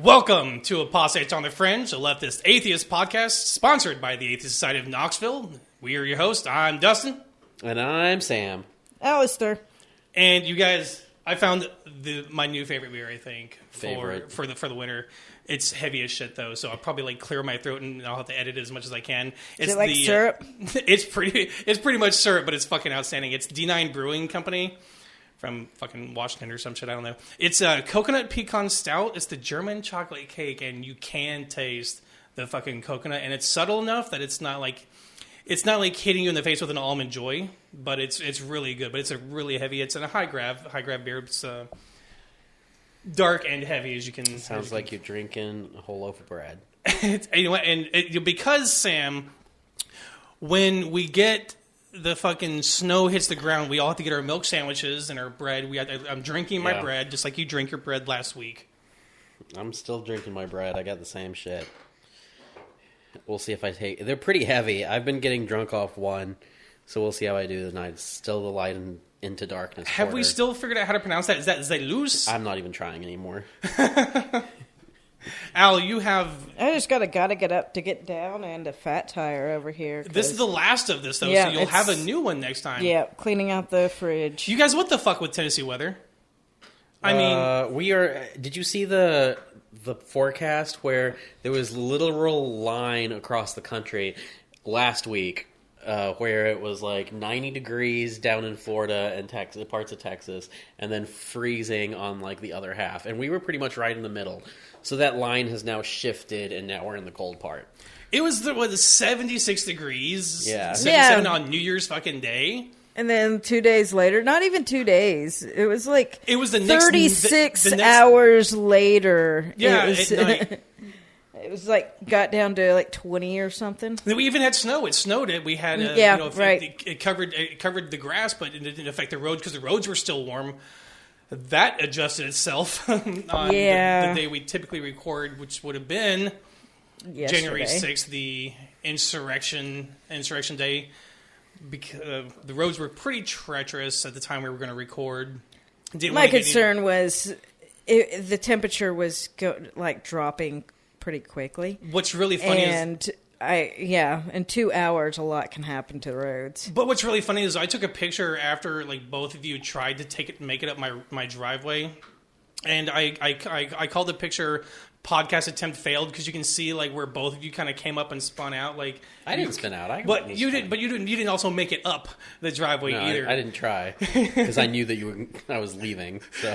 Welcome to Apostates on the Fringe, a leftist atheist podcast sponsored by the Atheist Society of Knoxville. We are your hosts. I'm Dustin. And I'm Sam. Alistair. And you guys, I found my new favorite beer, I think, for the winter. It's heavy as shit, though, so I'll probably clear my throat and I'll have to edit it as much as I can. Is it like syrup? It's pretty much syrup, but it's fucking outstanding. It's D9 Brewing Company from fucking Washington or some shit, I don't know. It's a coconut pecan stout. It's the German chocolate cake, and you can taste the fucking coconut, and it's subtle enough that it's not like hitting you in the face with an almond joy, but it's really good. But it's a really heavy. It's in a high grav beer. It's dark and heavy, as you can. Sounds like you're drinking a whole loaf of bread. You know what? Because Sam, when we get the fucking snow hits the ground, we all have to get our milk sandwiches and our bread. I'm drinking my bread just like you drank your bread last week. I'm still drinking my bread. I got the same shit. We'll see if I take... They're pretty heavy. I've been getting drunk off one, so we'll see how I do tonight. It's still the light and into darkness. Have we still figured out how to pronounce that? Is that Zelus? I'm not even trying anymore. Al, you have... I just gotta get up to get down and a fat tire over here. This is the last of this, though, yeah, so you'll have a new one next time. Yeah, cleaning out the fridge. You guys, what the fuck with Tennessee weather? I mean... We are... Did you see the forecast where there was a literal line across the country last week where it was like 90 degrees down in Florida and Texas, parts of Texas, and then freezing on like the other half. And we were pretty much right in the middle. So that line has now shifted, and now we're in the cold part. It was 76 degrees. Yeah. 77 on New Year's fucking day. And then 2 days later, not even 2 days, it was like it was the next 36 hours later. Yeah, it was like got down to like 20 or something. We even had snow. It snowed it. We had right. It covered the grass, but it didn't affect the roads because the roads were still warm. That adjusted itself on the day we typically record, which would have been Yesterday. January 6th, the Insurrection Day. Because the roads were pretty treacherous at the time we were going to record. My concern was the temperature was dropping pretty quickly. What's really funny in 2 hours, a lot can happen to the roads. But what's really funny is I took a picture after both of you tried to make it up my driveway, and I called the picture "podcast attempt failed" because you can see where both of you kind of came up and spun out. I didn't spin out. You didn't also make it up the driveway either. I didn't try because I knew that I was leaving. So.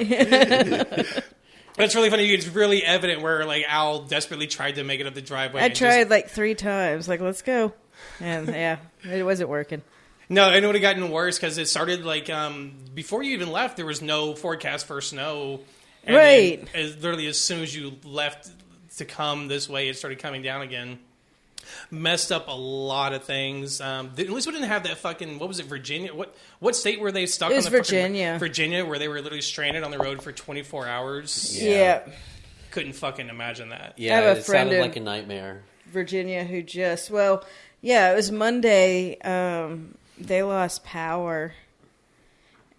It's really funny. It's really evident where Al desperately tried to make it up the driveway. I tried 3 times. Let's go, and it wasn't working. No, and it would have gotten worse because it started before you even left. There was no forecast for snow. And right. Literally, as soon as you left to come this way, it started coming down again. Messed up a lot of things. At least we didn't have that fucking... What was it, Virginia? What state were they stuck on? It was Virginia. Virginia, where they were literally stranded on the road for 24 hours. Yeah. Couldn't fucking imagine that. Yeah, it sounded like a nightmare. Virginia who just... Well, yeah, it was Monday. They lost power.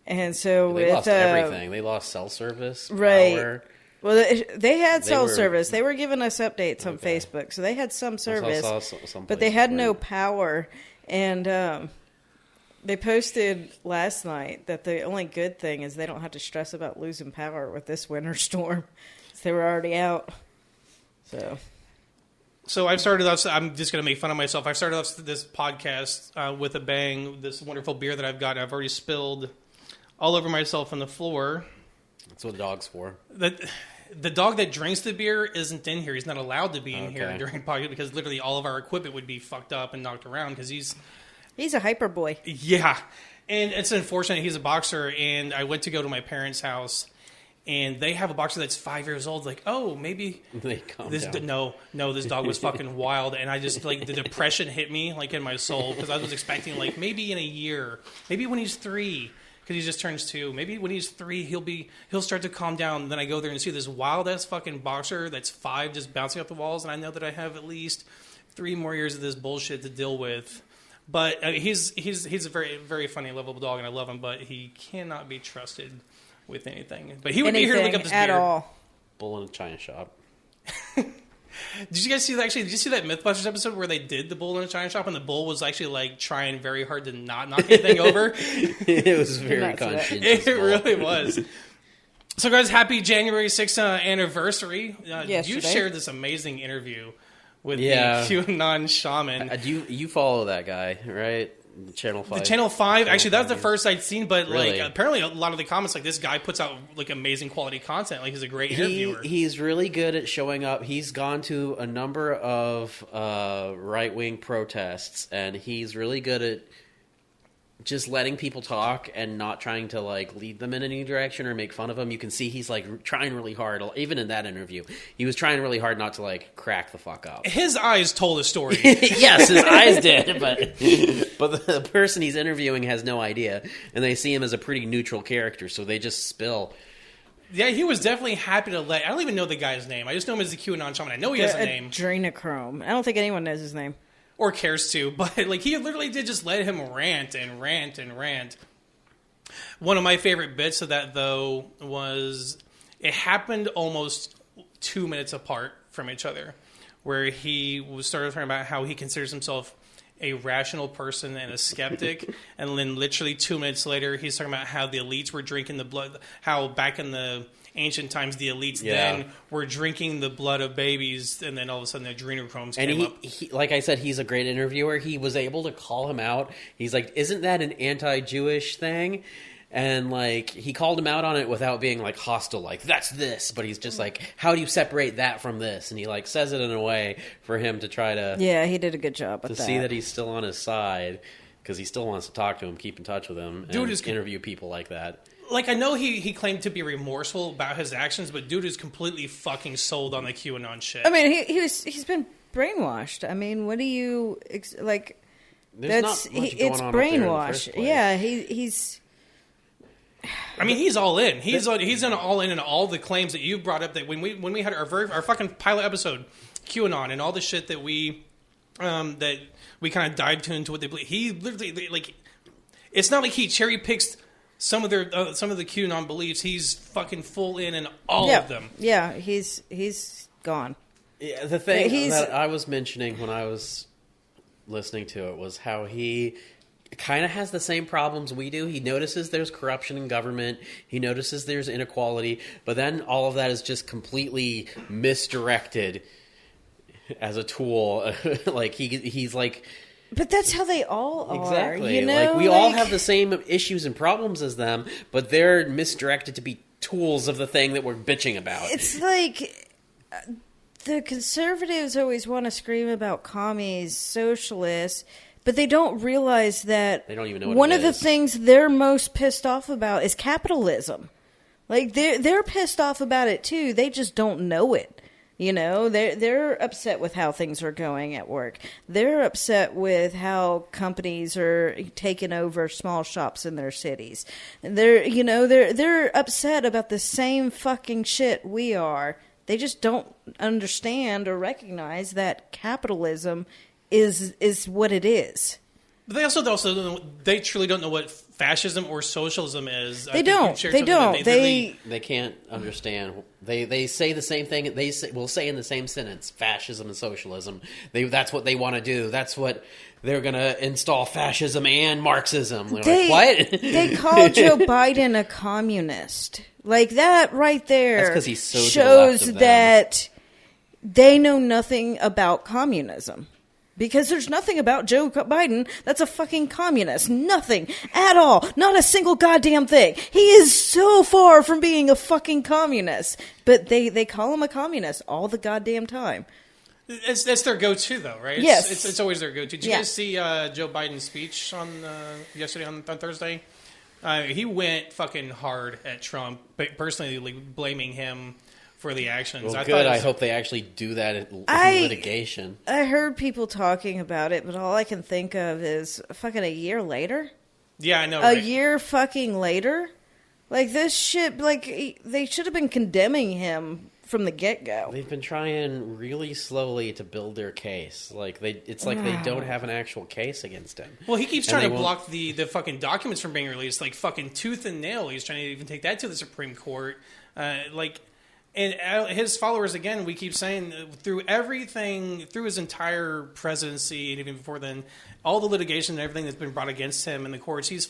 And so they lost everything. They lost cell service, right. Power. Well, they had cell service. They were giving us updates on Facebook, so they had some service, but they had no power. And they posted last night that the only good thing is they don't have to stress about losing power with this winter storm. They were already out. So I've started off. I'm just going to make fun of myself. I've started off this podcast with a bang. This wonderful beer that I've got, I've already spilled all over myself on the floor. That's what the dog's for. The dog that drinks the beer isn't in here. He's not allowed to be in here during podcast because literally all of our equipment would be fucked up and knocked around because he's a hyper boy. Yeah, and it's unfortunate. He's a boxer, and I went to go to my parents' house, and they have a boxer that's 5 years old. Maybe this dog was fucking wild, and I just the depression hit me in my soul because I was expecting maybe in a year, maybe when he's 3. Because he just turns 2. Maybe when he's 3, he'll start to calm down. And then I go there and see this wild ass fucking boxer that's 5 just bouncing off the walls, and I know that I have at least 3 more years of this bullshit to deal with. But he's a very, very funny, lovable dog, and I love him. But he cannot be trusted with anything. But he would be here to look up this at beer. All. Bull in a china shop. Did you guys see that? Actually, did you see that MythBusters episode where they did the bull in a china shop and the bull was actually like trying very hard to not knock anything over? It was very conscientious. It really was. So, guys, happy January 6th anniversary. You shared this amazing interview with the QAnon Shaman. You follow that guy, right? Channel 5. The Channel 5. Actually, that was the first I'd seen, but really? Like apparently a lot of the comments, like, this guy puts out like amazing quality content. Like, he's a great interviewer. He's really good at showing up. He's gone to a number of right-wing protests, and he's really good at just letting people talk and not trying to like lead them in any direction or make fun of them. You can see he's like trying really hard. Even in that interview, he was trying really hard not to like crack the fuck up. His eyes told a story. Yes, his eyes did, but the person he's interviewing has no idea, and they see him as a pretty neutral character, so they just spill. Yeah, he was definitely happy to let... I don't even know the guy's name. I just know him as the QAnon Shaman. I know he has a name. Adrenochrome. I don't think anyone knows his name. Or cares to, but like he literally did just let him rant and rant and rant. One of my favorite bits of that, though, was it happened almost 2 minutes apart from each other, where he started talking about how he considers himself a rational person and a skeptic, and then literally 2 minutes later, he's talking about how the elites were drinking the blood, how back in the ancient times, the elites then were drinking the blood of babies, and then all of a sudden the adrenochromes came up. He, like I said, he's a great interviewer. He was able to call him out. He's like, isn't that an anti-Jewish thing? And like he called him out on it without being like hostile, like that's this. But he's just like, how do you separate that from this? And he like says it in a way for him to try to he did a good job with that. To see that he's still on his side because he still wants to talk to him, keep in touch with him, and interview people like that. Like, I know he claimed to be remorseful about his actions, but dude is completely fucking sold on the QAnon shit. I mean, he's been brainwashed. I mean, what do you like? There's not much going it's on brainwash. Yeah, he's. I mean, he's all in. He's all in all the claims that you brought up. That when we had our fucking pilot episode, QAnon, and all the shit that we kind of dived into what they believe. He literally like, it's not like he cherry picks some of the QAnon beliefs. He's fucking full in all of them. Yeah, he's gone. Yeah, the thing that I was mentioning when I was listening to it was how he kind of has the same problems we do. He notices there's corruption in government. He notices there's inequality, but then all of that is just completely misdirected as a tool. Like he's like. But that's how they all are. Exactly. You know? Like we all have the same issues and problems as them, but they're misdirected to be tools of the thing that we're bitching about. It's like the conservatives always want to scream about commies, socialists, but they don't realize that they don't even know what one it of the is. things they're most pissed off about is capitalism. Like they're pissed off about it too. They just don't know it. You know, they're upset with how things are going at work. They're upset with how companies are taking over small shops in their cities. They're upset about the same fucking shit we are. They just don't understand or recognize that capitalism is what it is. But they truly don't know what fascism or socialism is. They don't. They can't understand. They say the same thing. Will say in the same sentence, fascism and socialism. That's what they want to do. That's what they're going to install, fascism and Marxism. Like, what? They call Joe Biden a communist. Like that right there. That's because he's so shows that they know nothing about communism. Because there's nothing about Joe Biden that's a fucking communist. Nothing at all. Not a single goddamn thing. He is so far from being a fucking communist. But they call him a communist all the goddamn time. That's their go-to, though, right? Yes. It's always their go-to. Did you guys see Joe Biden's speech yesterday on Thursday? He went fucking hard at Trump, but personally blaming him for the actions. Well, good. I hope they actually do that in litigation. I heard people talking about it, but all I can think of is fucking a year later. Yeah, I know. A year fucking later? Like, this shit, like, they should have been condemning him from the get-go. They've been trying really slowly to build their case. Like, it's like they don't have an actual case against him. Well, he keeps trying to block the fucking documents from being released, like fucking tooth and nail. He's trying to even take that to the Supreme Court. And his followers, again, we keep saying through everything, through his entire presidency and even before then, all the litigation and everything that's been brought against him in the courts, he's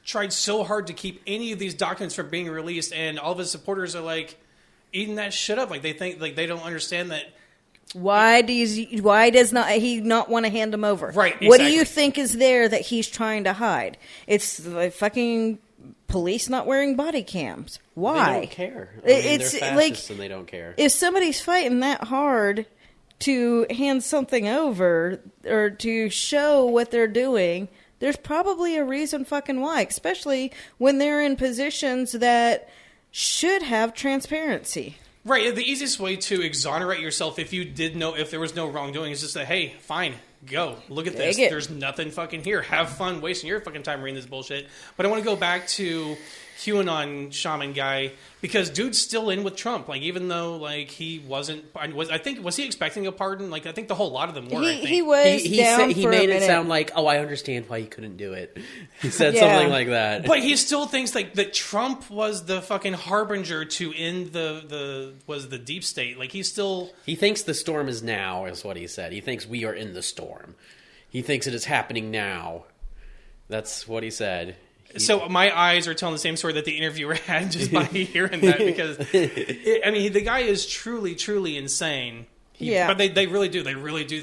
tried so hard to keep any of these documents from being released, and all of his supporters are like eating that shit up. Like they think, like they don't understand that. Why does he not want to hand them over? Right. Exactly. What do you think is there that he's trying to hide? It's the fucking police not wearing body cams. Why? They don't care. It's they're fascists and they don't care. If somebody's fighting that hard to hand something over or to show what they're doing, there's probably a reason fucking why, especially when they're in positions that should have transparency. Right. The easiest way to exonerate yourself if there was no wrongdoing is just say, hey, fine, go. Look at this. There's nothing fucking here. Have fun wasting your fucking time reading this bullshit. But I want to go back to Qanon Shaman guy, because dude's still in with Trump. Like, even though, like, he wasn't... Was he expecting a pardon? Like, I think the whole lot of them were, He was he made it sound like, oh, I understand why he couldn't do it. He said something like that. But he still thinks, like, that Trump was the fucking harbinger to end the deep state. Like, he thinks the storm is now, is what he said. He thinks we are in the storm. He thinks it is happening now. That's what he said. So my eyes are telling the same story that the interviewer had just by hearing that, because the guy is truly, truly insane. But they really do. They really do.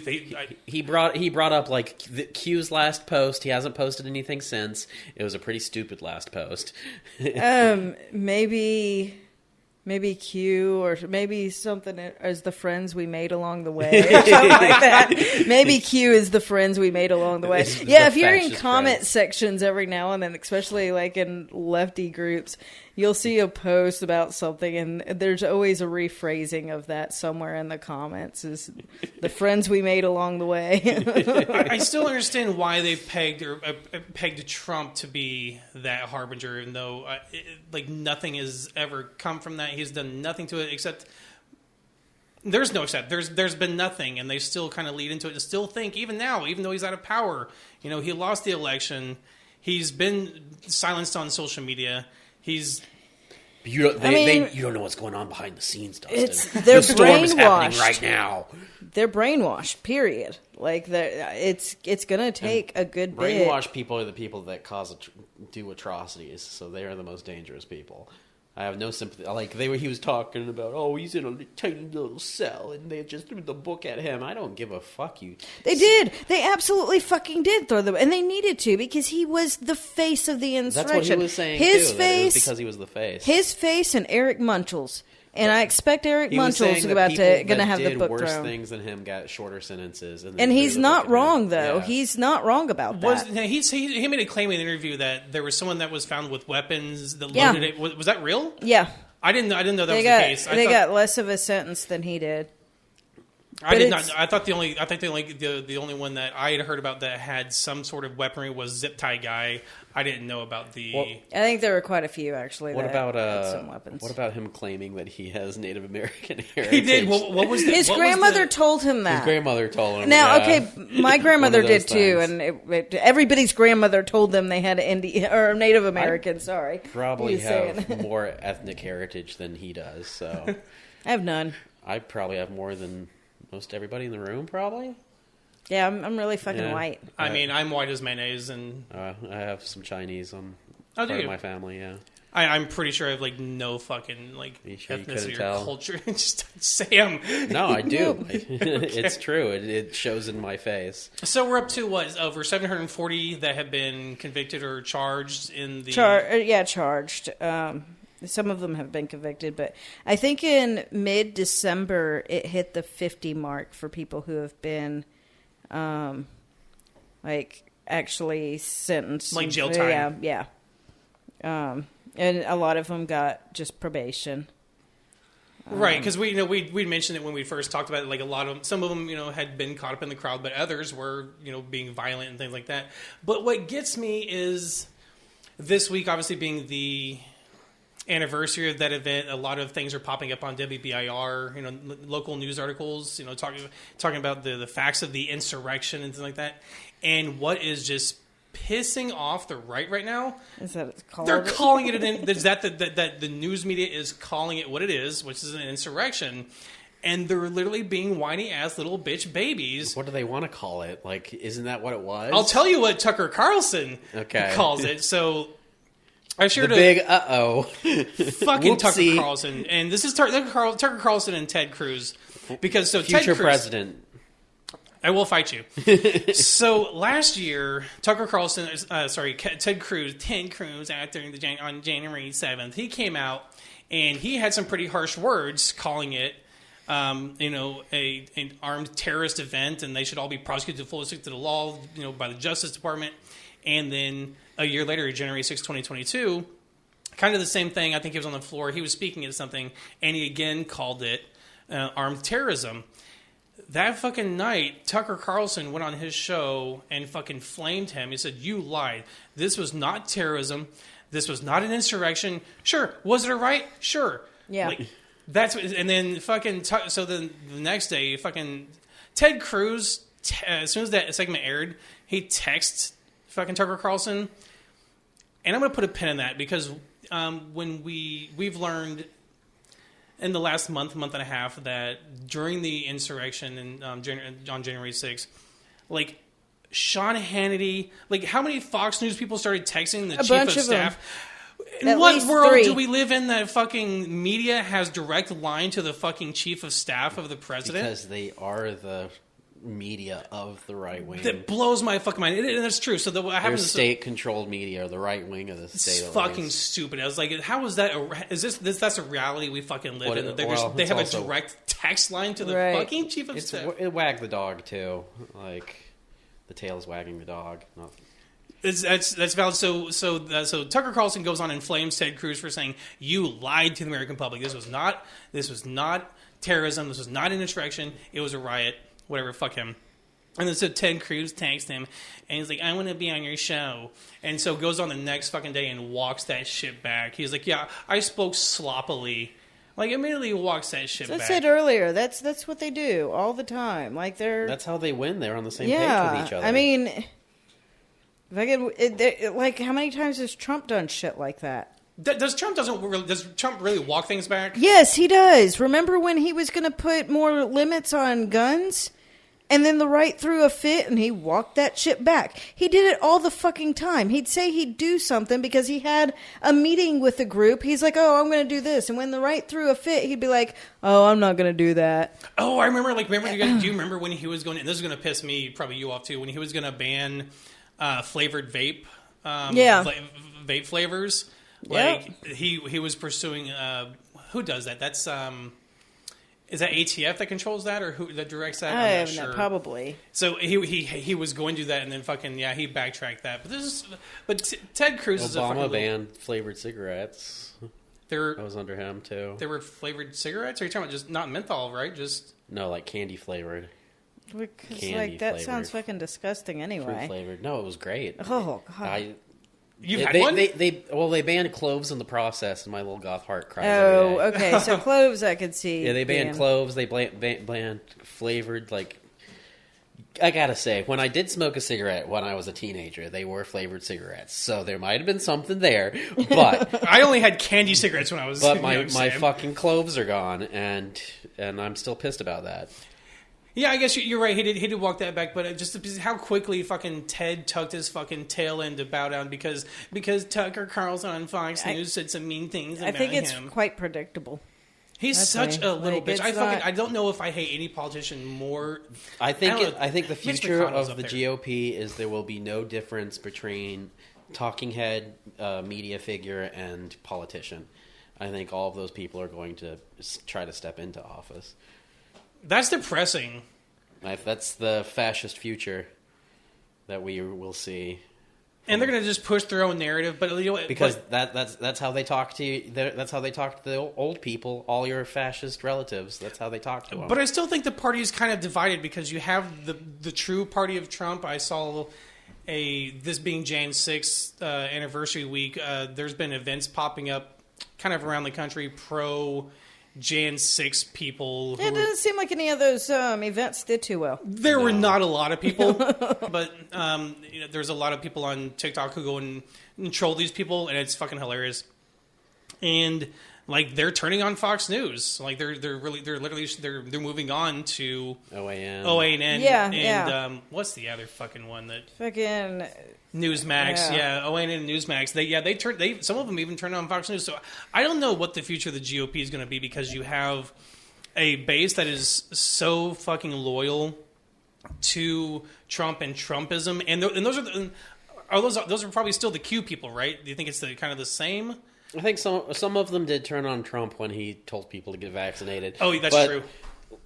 He brought up like Q's last post. He hasn't posted anything since. It was a pretty stupid last post. Maybe Q, or maybe something as the friends we made along the way, or something like that. Maybe Q is the friends we made along the way. Yeah, if you're in comment sections every now and then, especially like in lefty groups, you'll see a post about something, and there's always a rephrasing of that somewhere in the comments. Is the friends we made along the way. I still understand why they pegged Trump to be that harbinger, even though nothing has ever come from that. He's done nothing to it except. There's been nothing, and they still kind of lead into it and still think, even now, even though he's out of power, he lost the election. He's been silenced on social media. You don't know what's going on behind the scenes, Dustin. They're the storm is happening brainwashed right now. They're brainwashed. Period. Like it's gonna take a good bit. Brainwashed people are the people that do atrocities, so they are the most dangerous people. I have no sympathy. Like he was talking about, oh, he's in a tiny little cell, and they just threw the book at him. I don't give a fuck. They did. They absolutely fucking did throw them, and they needed to, because he was the face of the insurrection. That's what he was saying his too. Face, it was because he was the face. His face and Eric Munchel's. And I expect Eric Munchel's going to have the book thrown. Worse things than him got shorter sentences. And he's not wrong, though. Yeah. He's not wrong about that. He made a claim in an interview that there was someone that was found with weapons that loaded it. Was that real? Yeah. I didn't know that was the case. They got less of a sentence than he did. I did not. I thought the only one that I had heard about that had some sort of weaponry was Zip Tie Guy. I didn't know about the. Well, I think there were quite a few actually. What about some weapons? What about him claiming that he has Native American heritage? He did. What was his grandmother told him that? His grandmother told him. Now, okay, my grandmother did too, and everybody's grandmother told them they had Native American. Sorry, probably have more ethnic heritage than he does. So I have none. I probably have more than most everybody in the room, probably. Yeah, I'm really fucking white. I mean, I'm white as mayonnaise, and I have some Chinese on part of my family. Yeah, I'm pretty sure I have no fucking ethnicity or culture. Just say them. No, I do. It's true. It shows in my face. So we're up to over 740 that have been convicted or charged in the charged. Some of them have been convicted, but I think in mid-December it hit the 50 mark for people who have been, actually sentenced. Like jail time. Yeah. And a lot of them got just probation. Right, because we mentioned it when we first talked about it. Like some of them, had been caught up in the crowd, but others were, being violent and things like that. But what gets me is this week, obviously being the anniversary of that event, a lot of things are popping up on WBIR, local news articles, talking about the facts of the insurrection and things like that. And what is just pissing off the right now. Is that it's called? They're calling it that the news media is calling it what it is, which is an insurrection. And they're literally being whiny-ass little bitch babies. What do they want to call it? Like, isn't that what it was? I'll tell you what Tucker Carlson calls it. So, I shared big uh-oh. Fucking Tucker Carlson. And this is Tucker Carlson and Ted Cruz. Because, so Future Ted Cruz, president. I will fight you. So, last year, Ted Cruz, on January 7th, he came out and he had some pretty harsh words calling it an armed terrorist event, and they should all be prosecuted fully to the law, by the Justice Department. And then a year later, January 6, 2022, kind of the same thing. I think he was on the floor. He was speaking at something, and he again called it armed terrorism. That fucking night, Tucker Carlson went on his show and fucking flamed him. He said, "You lied. This was not terrorism. This was not an insurrection. Sure. Was it a riot? Sure. Yeah. That's what, and then fucking so then the next day fucking Ted Cruz as soon as that segment aired, he texts fucking Tucker Carlson, and I'm gonna put a pin in that because when we've learned in the last month and a half that during the insurrection and on January 6th, like Sean Hannity, like how many Fox News people started texting the chief of staff. In what world do we live in that fucking media has direct line to the fucking chief of staff of the president? Because they are the media of the right wing. That blows my fucking mind. And that's true. So what happens? State-controlled media, or the right wing of the state. It's fucking stupid. I was like, how is that? Is this? That's a reality we fucking live in. They have a direct text line to the fucking chief of staff. It wagged the dog too. Like the tail's wagging the dog. Not. That's valid. So Tucker Carlson goes on and flames Ted Cruz for saying you lied to the American public. This was not terrorism. This was not an insurrection. It was a riot. Whatever. Fuck him. And then so Ted Cruz texts him and he's like, "I want to be on your show." And so goes on the next fucking day and walks that shit back. He's like, "Yeah, I spoke sloppily." Like immediately walks that shit back. I said earlier, that's what they do all the time. Like that's how they win. They're on the same page with each other. I mean. Like, how many times has Trump done shit like that? Does Trump really walk things back? Yes, he does. Remember when he was going to put more limits on guns? And then the right threw a fit and he walked that shit back. He did it all the fucking time. He'd say he'd do something because he had a meeting with a group. He's like, "Oh, I'm going to do this." And when the right threw a fit, he'd be like, "Oh, I'm not going to do that." Oh, I remember. Do you remember when he was going to, and this is going to piss me, probably you off too, when he was going to ban flavored vape, vape flavors. Like he was pursuing. Who does that? That's is that ATF that controls that, or who that directs that? I'm not sure. Probably. So he was going to do that, and then fucking he backtracked that. But Ted Cruz is a fucking banned flavored cigarettes. That was under him too. There were flavored cigarettes. Are you talking about just not menthol, right? Just no, like candy flavored. Because that flavored. Sounds fucking disgusting anyway. Fruit flavored. No, it was great. Oh god. You've had one? They banned cloves in the process, and my little goth heart cries. Oh, okay. So cloves, I could see. Yeah, they banned cloves. They banned flavored. Like, I gotta say, when I did smoke a cigarette when I was a teenager, they were flavored cigarettes. So there might have been something there, but I only had candy cigarettes when I was. But my fucking cloves are gone, and I'm still pissed about that. Yeah, I guess you're right. He did walk that back, but just how quickly fucking Ted tucked his fucking tail in to bow down because Tucker Carlson on Fox News said some mean things about him. I think it's quite predictable. He's such a little bitch. I don't know if I hate any politician more. I think the future of the GOP is there will be no difference between talking head, media figure, and politician. I think all of those people are going to try to step into office. That's depressing. That's the fascist future that we will see. And they're going to just push their own narrative, but because that's how they talk to you. That's how they talk to the old people, all your fascist relatives. That's how they talk to them. But I still think the party is kind of divided because you have the true party of Trump. I saw this being Jan 6th anniversary week. There's been events popping up kind of around the country pro Jan 6 people. It doesn't seem like any of those events did too well. There were not a lot of people, but there's a lot of people on TikTok who go and troll these people, and it's fucking hilarious. And like they're turning on Fox News, like they're moving on to OAN, and what's the other fucking one that fucking Newsmax, OAN and Newsmax. Some of them even turn on Fox News. So I don't know what the future of the GOP is going to be, because you have a base that is so fucking loyal to Trump and Trumpism, and those are probably still the Q people, right? Do you think it's kind of the same? I think some of them did turn on Trump when he told people to get vaccinated. Oh, that's true.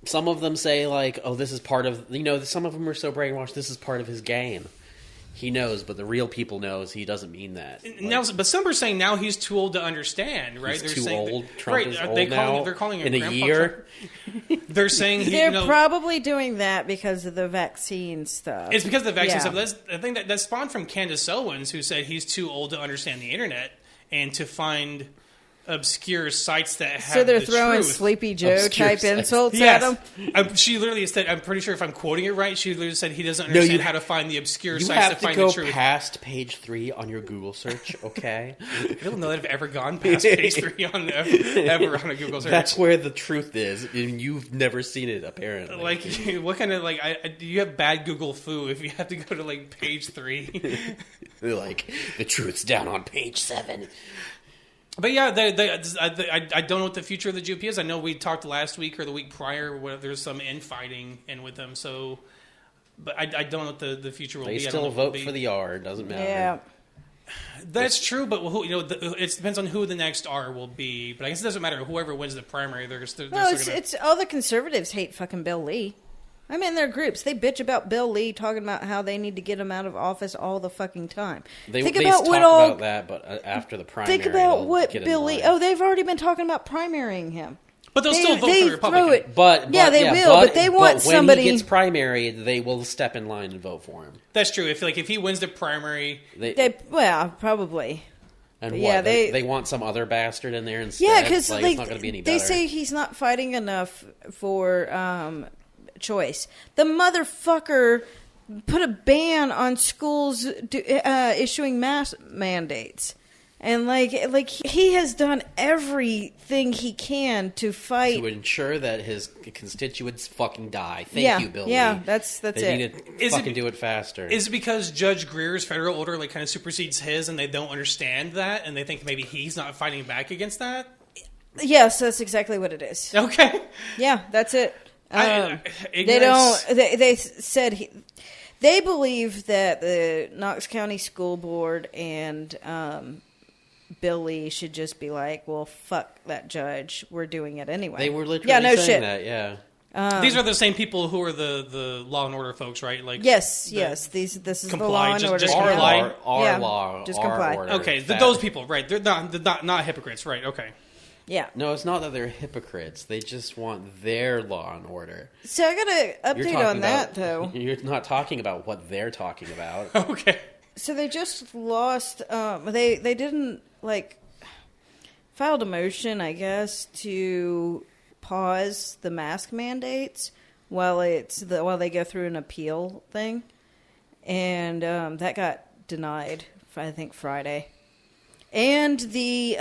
Some of them say, like, oh, this is part of... some of them are so brainwashed, this is part of his game. He knows, but the real people knows he doesn't mean that. Now, but some are saying now he's too old to understand, right? He's too old? Trump is old now? They're calling him in a year? They're saying... They're probably doing that because of the vaccine stuff. It's because of the vaccine stuff. I think that spawned from Candace Owens, who said he's too old to understand the internet and to find obscure sites that have So they're the throwing truth. Sleepy Joe type insults at him? She literally said, I'm pretty sure if I'm quoting it right, she literally said he doesn't understand how to find the obscure sites to find the truth. You have to go past page 3 on your Google search, okay? I don't know that I've ever gone past page 3 ever on a Google search. That's where the truth is, and you've never seen it, apparently. Like, what kind of, do you have bad Google foo if you have to go to, page 3? They're like, the truth's down on page 7. But yeah, I don't know what the future of the GOP is. I know we talked last week or the week prior where there's some infighting in with them. So, but I don't know what the future will be. They still vote for the R. It doesn't matter. Yeah, that's true. But it depends on who the next R will be. But I guess it doesn't matter. Whoever wins the primary, it's all the conservatives hate fucking Bill Lee. I'm in their groups. They bitch about Bill Lee, talking about how they need to get him out of office all the fucking time. They talk about that, but after the primary, think about what Bill Lee. Oh, they've already been talking about primarying him. But they'll still vote for the Republican. But they will. But they want somebody. When he gets primary, they will step in line and vote for him. That's true. If he wins the primary, probably. And they want some other bastard in there instead. Yeah, because it's not going to be any better. They say he's not fighting enough for choice. The motherfucker put a ban on schools issuing mask mandates, and he has done everything he can to fight to ensure that his constituents fucking die. Thank you, Bill Lee. Yeah, that's it. They need to fucking do it faster. Is it because Judge Greer's federal order kind of supersedes his, and they don't understand that, and they think maybe he's not fighting back against that? Yes, that's exactly what it is. Okay. Yeah, that's it. They don't. They said they believe that the Knox County School Board and Bill Lee should just be like, "Well, fuck that judge. We're doing it anyway." They were literally saying that. Yeah. These are the same people who are the law and order folks, right? Yes. This is the law and order. Just comply. Our law. Just comply. Order. Okay, those people, right? They're not hypocrites, right? Okay. Yeah. No, it's not that they're hypocrites. They just want their law and order. So I got an update on that, though. You're not talking about what they're talking about. Okay. So they just lost. They didn't filed a motion, I guess, to pause the mask mandates while they go through an appeal thing, and that got denied. I think Friday, and the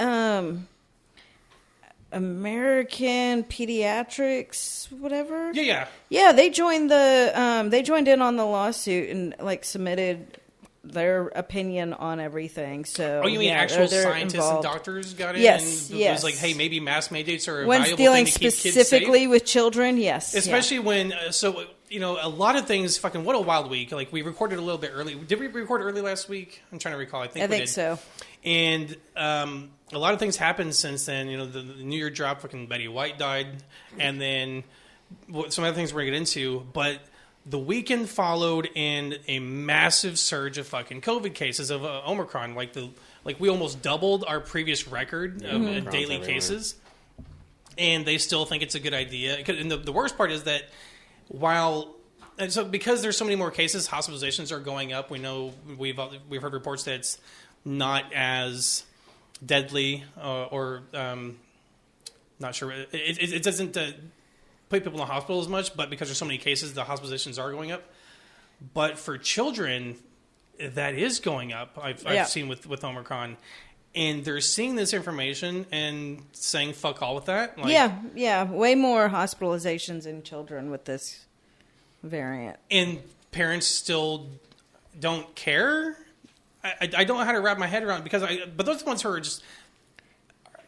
American Pediatrics, whatever. Yeah. They joined in on the lawsuit and submitted their opinion on everything. So, you mean actual scientists involved. And doctors got in? Yes, and yes. It was hey, maybe mask mandates are a when valuable dealing thing to keep kids safe. Specifically with children, yes. Especially when a lot of things. Fucking what a wild week! We recorded a little bit early. Did we record early last week? I'm trying to recall. I think we did. So. And a lot of things happened since then. The New Year drop, fucking Betty White died, and then some other things we're going to get into. But the weekend followed in a massive surge of fucking COVID cases of Omicron. We almost doubled our previous record of daily cases. And they still think it's a good idea. And the worst part is that because there's so many more cases, hospitalizations are going up. We know we've heard reports that it's not as deadly or Not sure. It doesn't put people in the hospital as much, but because there's so many cases, the hospitalizations are going up. But for children, that is going up. I've seen with Omicron. And they're seeing this information and saying fuck all with that. Yeah. Way more hospitalizations in children with this variant. And parents still don't care? I don't know how to wrap my head around it but those ones who are just...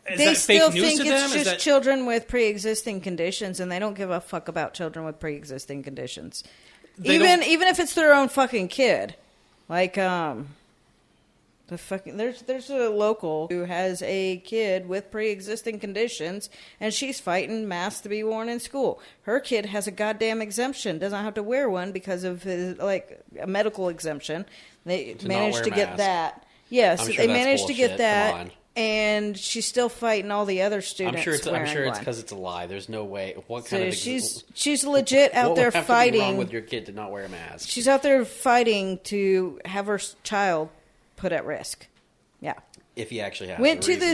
They still think it's just children with pre-existing conditions, and they don't give a fuck about children with pre-existing conditions. Even if it's their own fucking kid. Like, there's a local who has a kid with pre-existing conditions, and she's fighting masks to be worn in school. Her kid has a goddamn exemption, doesn't have to wear one because of his, like, a medical exemption. They managed to get that. Yes, they managed to get that, and she's still fighting all the other students. I'm sure it's because it's a lie. There's no way. She's legit out there fighting. What would wrong with your kid to not wear a mask? She's out there fighting to have her child put at risk. Yeah. If he actually has went to the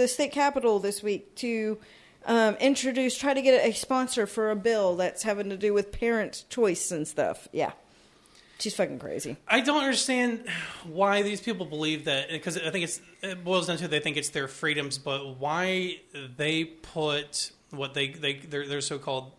state capitol this week to try to get a sponsor for a bill that's having to do with parents' choice and stuff. Yeah. She's fucking crazy. I don't understand why these people believe that, because I think it boils down to they think it's their freedoms, but why they put what their so-called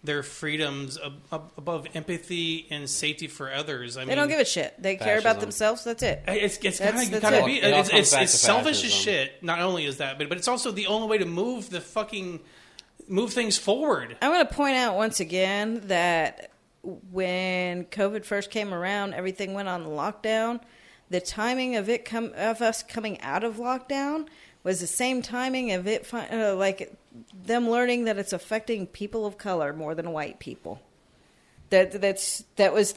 their freedoms above empathy and safety for others. They don't give a shit. They care about themselves. That's it. It's gotta be. It's selfish as shit. Not only is that, but it's also the only way to move things forward. I'm going to point out once again that when COVID first came around, everything went on lockdown. The timing of us coming out of lockdown was the same timing of it, like them learning that it's affecting people of color more than white people. That was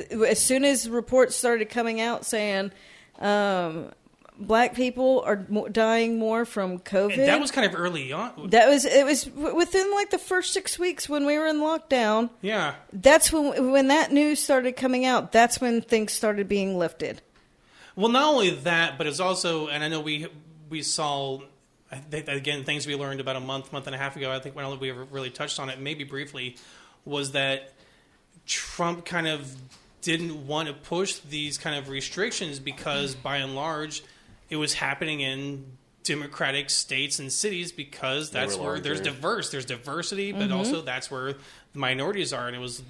as soon as reports started coming out saying black people are dying more from COVID. And that was kind of early on. It was within like the first 6 weeks when we were in lockdown. Yeah, that's when that news started coming out. That's when things started being lifted. Well, not only that, but it's also, and I know we saw, again, things we learned about a month and a half ago, I think when we ever really touched on it, maybe briefly, was that Trump kind of didn't want to push these kind of restrictions because, by and large, it was happening in Democratic states and cities because that's where there's diversity, but also that's where the minorities are, and it was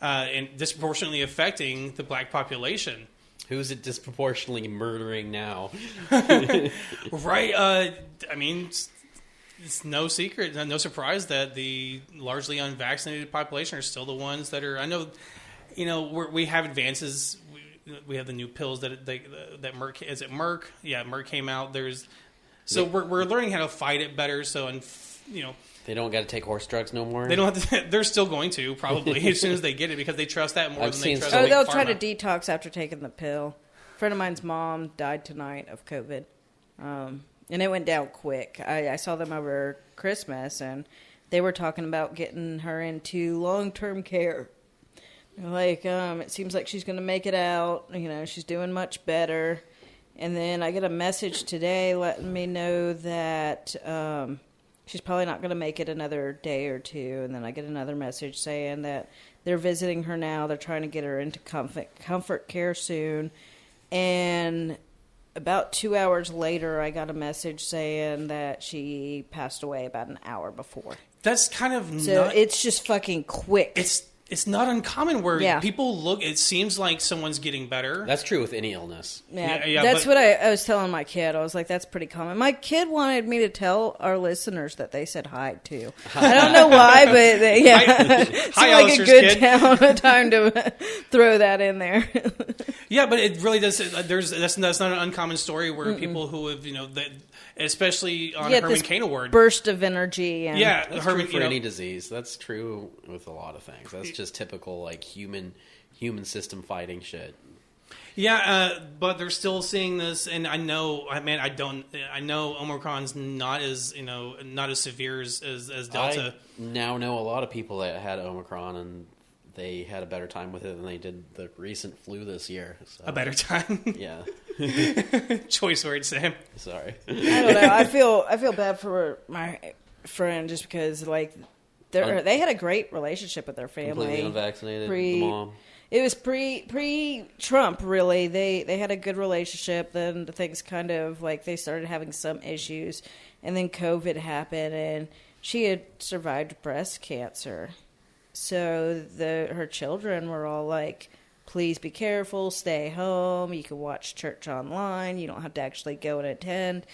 and disproportionately affecting the black population. Who's it disproportionately murdering now? Right. I mean, it's no secret, no surprise that the largely unvaccinated population are still the ones that are. I know, we have advances. We have the new pills that Merck. Is it Merck? Yeah, Merck came out. We're learning how to fight it better. So, they don't got to take horse drugs no more. They don't have to. They're still going to probably as soon as they get it because they trust that more than they trust. They'll try to detox after taking the pill. A friend of mine's mom died tonight of COVID, and it went down quick. I saw them over Christmas, and they were talking about getting her into long-term care. Like, it seems like she's going to make it out. She's doing much better. And then I get a message today letting me know that she's probably not going to make it another day or two. And then I get another message saying that they're visiting her now. They're trying to get her into comfort care soon. And about 2 hours later, I got a message saying that she passed away about an hour before. That's kind of it's just fucking quick. It's not uncommon where people look. It seems like someone's getting better. That's true with any illness. Yeah, that's what I was telling my kid. I was like, that's pretty common. My kid wanted me to tell our listeners that they said hi, too. I don't know why, but it seemed like a good time to throw that in there. Yeah, but it really does. That's not an uncommon story where people who have, especially on Herman Cain Award. Burst of energy. And that's Herman, true for any disease. That's true with a lot of things. That's just typical, like, human system fighting shit. Yeah, but they're still seeing this, and I know Omicron's not as severe as Delta. I now know a lot of people that had Omicron, and they had a better time with it than they did the recent flu this year. So. A better time? Yeah. Choice word, Sam. Sorry. I don't know. I feel bad for my friend just because, like, they had a great relationship with their family. Completely unvaccinated, the mom. It was pre-Trump, really. They had a good relationship. Then things kind of, like, they started having some issues. And then COVID happened, and she had survived breast cancer. So her children were all like, please be careful, stay home, you can watch church online, you don't have to actually go and attend.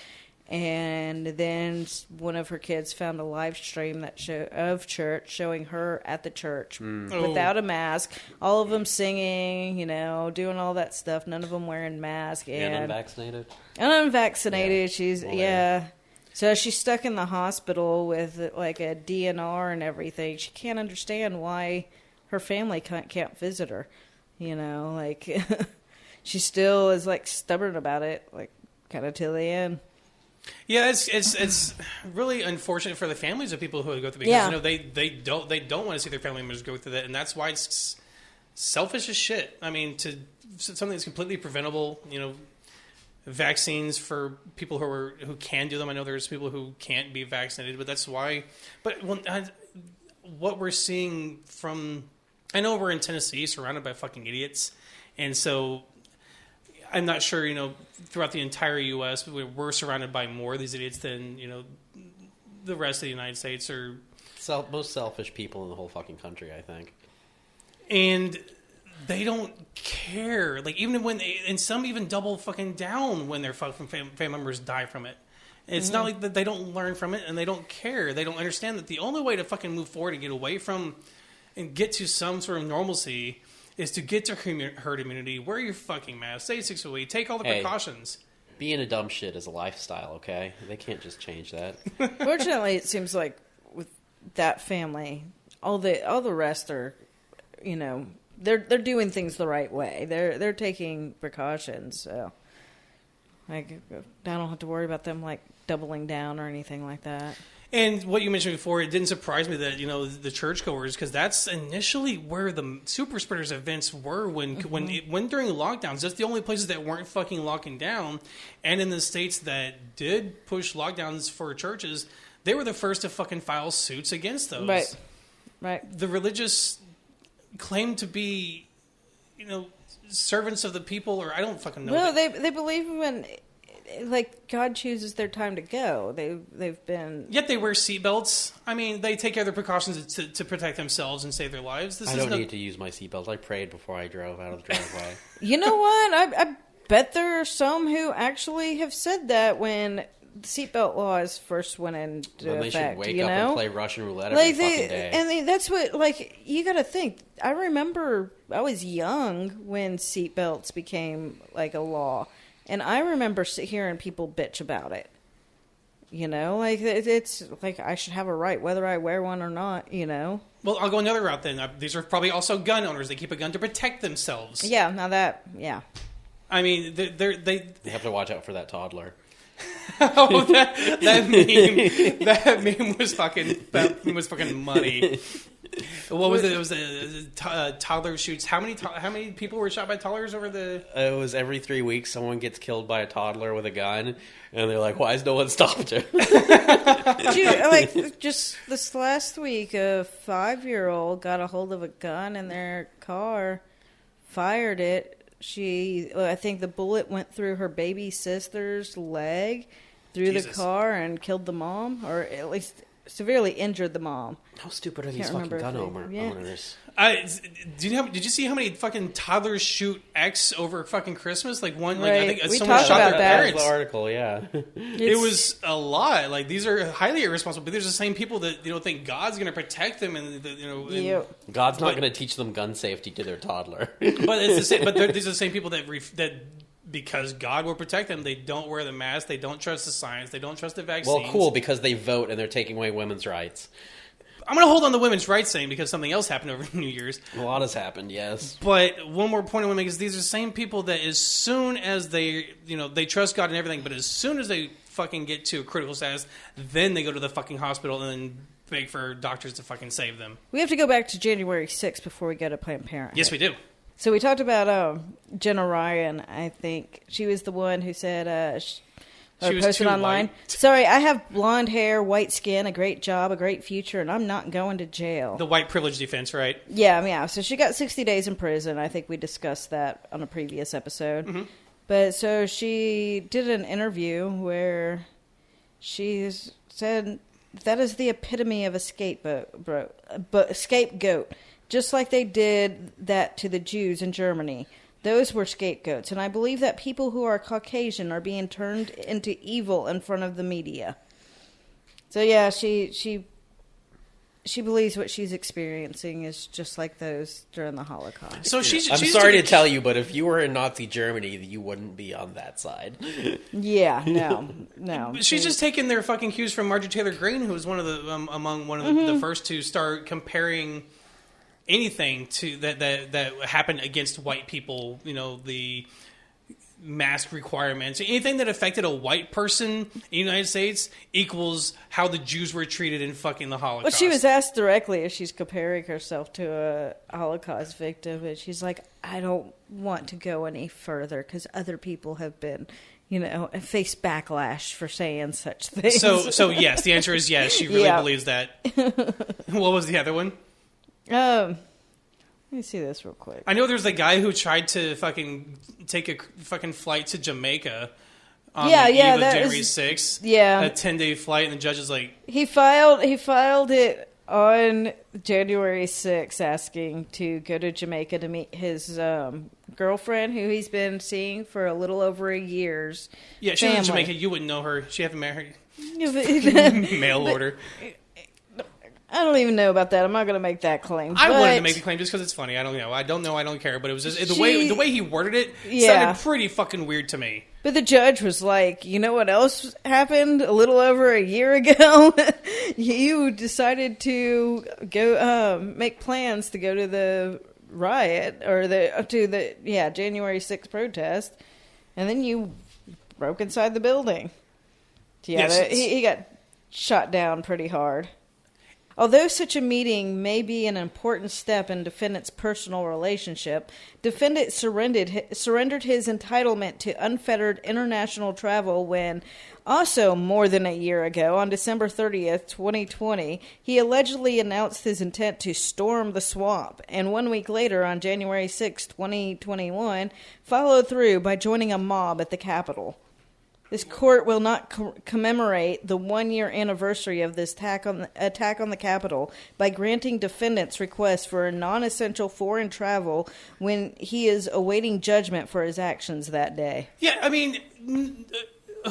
And then one of her kids found a live stream of church showing her at the church without a mask, all of them singing, doing all that stuff, none of them wearing masks. And unvaccinated? Unvaccinated, yeah. So she's stuck in the hospital with like a DNR and everything. She can't understand why her family can't visit her. Like she still is like stubborn about it, like kind of till the end. Yeah, it's really unfortunate for the families of people who go through because they don't want to see their family members go through that, and that's why it's selfish as shit. I mean, to something that's completely preventable, vaccines for people who can do them. I know there's people who can't be vaccinated, but that's why. But what we're seeing I know we're in Tennessee, surrounded by fucking idiots, and so I'm not sure. Throughout the entire U.S., we're surrounded by more of these idiots than the rest of the United States or most selfish people in the whole fucking country, I think. And they don't care. Like, even and some even double fucking down when their fucking family members die from it. It's not like that they don't learn from it and they don't care. They don't understand that the only way to fucking move forward and get away from and get to some sort of normalcy is to get to herd immunity. Wear your fucking mask. Stay 6 feet. Take all the precautions. Being a dumb shit is a lifestyle, okay? They can't just change that. Fortunately, it seems like with that family, all the rest are, they're doing things the right way. They're taking precautions. So, like, I don't have to worry about them like doubling down or anything like that. And what you mentioned before, it didn't surprise me that the churchgoers, because that's initially where the super spreaders events were when during lockdowns. That's the only places that weren't fucking locking down, and in the states that did push lockdowns for churches, they were the first to fucking file suits against those. Right. The religious claim to be, servants of the people, or I don't fucking know. No, they believe in. Like, God chooses their time to go. They've been... Yet they wear seatbelts. I mean, they take other precautions to protect themselves and save their lives. I don't need to use my seatbelt. I prayed before I drove out of the driveway. You know what? I bet there are some who actually have said that when the seatbelt laws first went into effect. They should wake up and play Russian roulette every fucking day. And that's what, like, you gotta think. I remember I was young when seatbelts became, like, a law. And I remember hearing people bitch about it. Like, it's like I should have a right whether I wear one or not, Well, I'll go another route then. These are probably also gun owners. They keep a gun to protect themselves. Yeah, now yeah. I mean, they have to watch out for that toddler. Oh, that meme was fucking muddy. What was it? It was a toddler shoots. How many people were shot by toddlers over the? It was every 3 weeks someone gets killed by a toddler with a gun, and they're like, "Why has no one stopped him?" Like, just this last week, a 5-year-old got a hold of a gun in their car, fired it. I think the bullet went through her baby sister's leg, through the car, and killed the mom, or at least severely injured the mom. How stupid are these fucking gun owners? Did you see how many fucking toddlers shoot X over fucking Christmas? Like one, right. I think we someone talked shot about their that. parents. The article, yeah. It was a lot. Like, these are highly irresponsible. But there's the same people that think God's going to protect them, and God's not going to teach them gun safety to their toddler. But it's the same. But these are the same people that because God will protect them, they don't wear the mask, they don't trust the science, they don't trust the vaccines. Well, cool, because they vote and they're taking away women's rights. I'm going to hold on to women's rights thing because something else happened over New Year's. A lot has happened, yes. But one more point I want to make is these are the same people that as soon as they trust God and everything, but as soon as they fucking get to a critical status, then they go to the fucking hospital and then beg for doctors to fucking save them. We have to go back to January 6th before we go to Planned Parenthood. Yes, we do. So we talked about Jenna Ryan. I think she was the one who said she was posted online. White. Sorry, I have blonde hair, white skin, a great job, a great future, and I'm not going to jail. The white privilege defense, right? Yeah. So she got 60 days in prison. I think we discussed that on a previous episode. Mm-hmm. But so she did an interview where she said that is the epitome of a scapegoat, just like they did that to the Jews in Germany. Those were scapegoats, and I believe that people who are Caucasian are being turned into evil in front of the media. So yeah, she believes what she's experiencing is just like those during the Holocaust. So I'm sorry to tell you, but if you were in Nazi Germany, you wouldn't be on that side. Yeah, no. She's just taking their fucking cues from Marjorie Taylor Greene, who was one of the the first to start comparing anything to that happened against white people, the mask requirements, anything that affected a white person in the United States equals how the Jews were treated in fucking the Holocaust. Well, she was asked directly if she's comparing herself to a Holocaust victim, and she's like, I don't want to go any further because other people have been, face backlash for saying such things. So yes, the answer is yes. She really believes that. What was the other one? Let me see this real quick. I know there's a guy who tried to fucking take a fucking flight to Jamaica on the eve of January 6th. Yeah. A 10-day flight, and the judge is like... He filed it on January 6th asking to go to Jamaica to meet his girlfriend, who he's been seeing for a little over a year's Yeah, she's in Jamaica. You wouldn't know her. She had to marry mail order. I don't even know about that. I'm not going to make that claim. I wanted to make the claim just because it's funny. I don't know. I don't care. But it was just the way he worded it sounded pretty fucking weird to me. But the judge was like, you know what else happened a little over a year ago? You decided to go make plans to go to the riot or January 6th protest, and then you broke inside the building. Yeah, yes, he got shot down pretty hard. Although such a meeting may be an important step in defendant's personal relationship, defendant surrendered his entitlement to unfettered international travel when, also more than a year ago, on December 30th, 2020, he allegedly announced his intent to storm the swamp, and 1 week later, on January 6, 2021, followed through by joining a mob at the Capitol. This court will not commemorate the 1-year anniversary of this attack on the Capitol by granting defendants' requests for non-essential foreign travel when he is awaiting judgment for his actions that day. Yeah, I mean,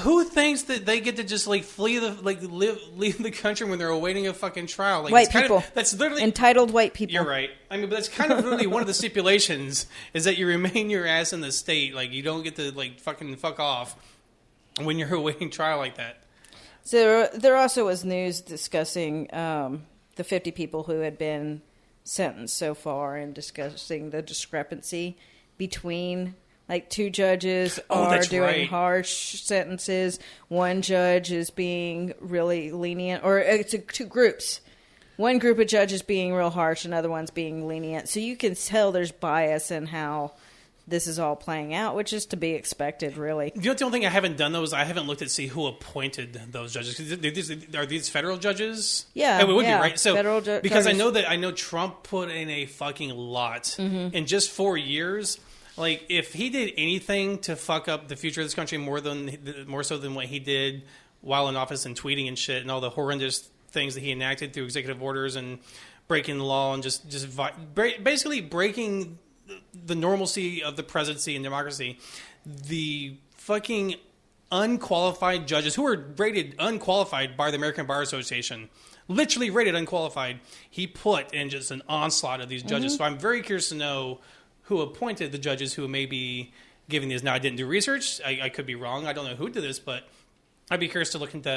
who thinks that they get to just leave the country when they're awaiting a fucking trial? White people. That's literally entitled white people. You're right. I mean, but that's kind of literally one of the stipulations is that you remain your ass in the state. Like, you don't get to fucking fuck off when you're awaiting trial like that. So there also was news discussing the 50 people who had been sentenced so far and discussing the discrepancy between, two judges are doing harsh sentences. One judge is being really lenient, or it's two groups. One group of judges being real harsh, another one's being lenient. So you can tell there's bias in how this is all playing out, which is to be expected, really. The only thing I haven't done, though, is I haven't looked to see who appointed those judges. Are these federal judges? Yeah. It would be, right? So, federal because judges. I know Trump put in a fucking lot in just 4 years. Like, if he did anything to fuck up the future of this country more so than what he did while in office and tweeting and shit and all the horrendous things that he enacted through executive orders and breaking the law and just basically breaking the normalcy of the presidency and democracy, the fucking unqualified judges who were rated unqualified by the American Bar Association, literally rated unqualified, he put in just an onslaught of these judges. So I'm very curious to know who appointed the judges who may be giving these. Now, I didn't do research. I could be wrong. I don't know who did this, but I'd be curious to look into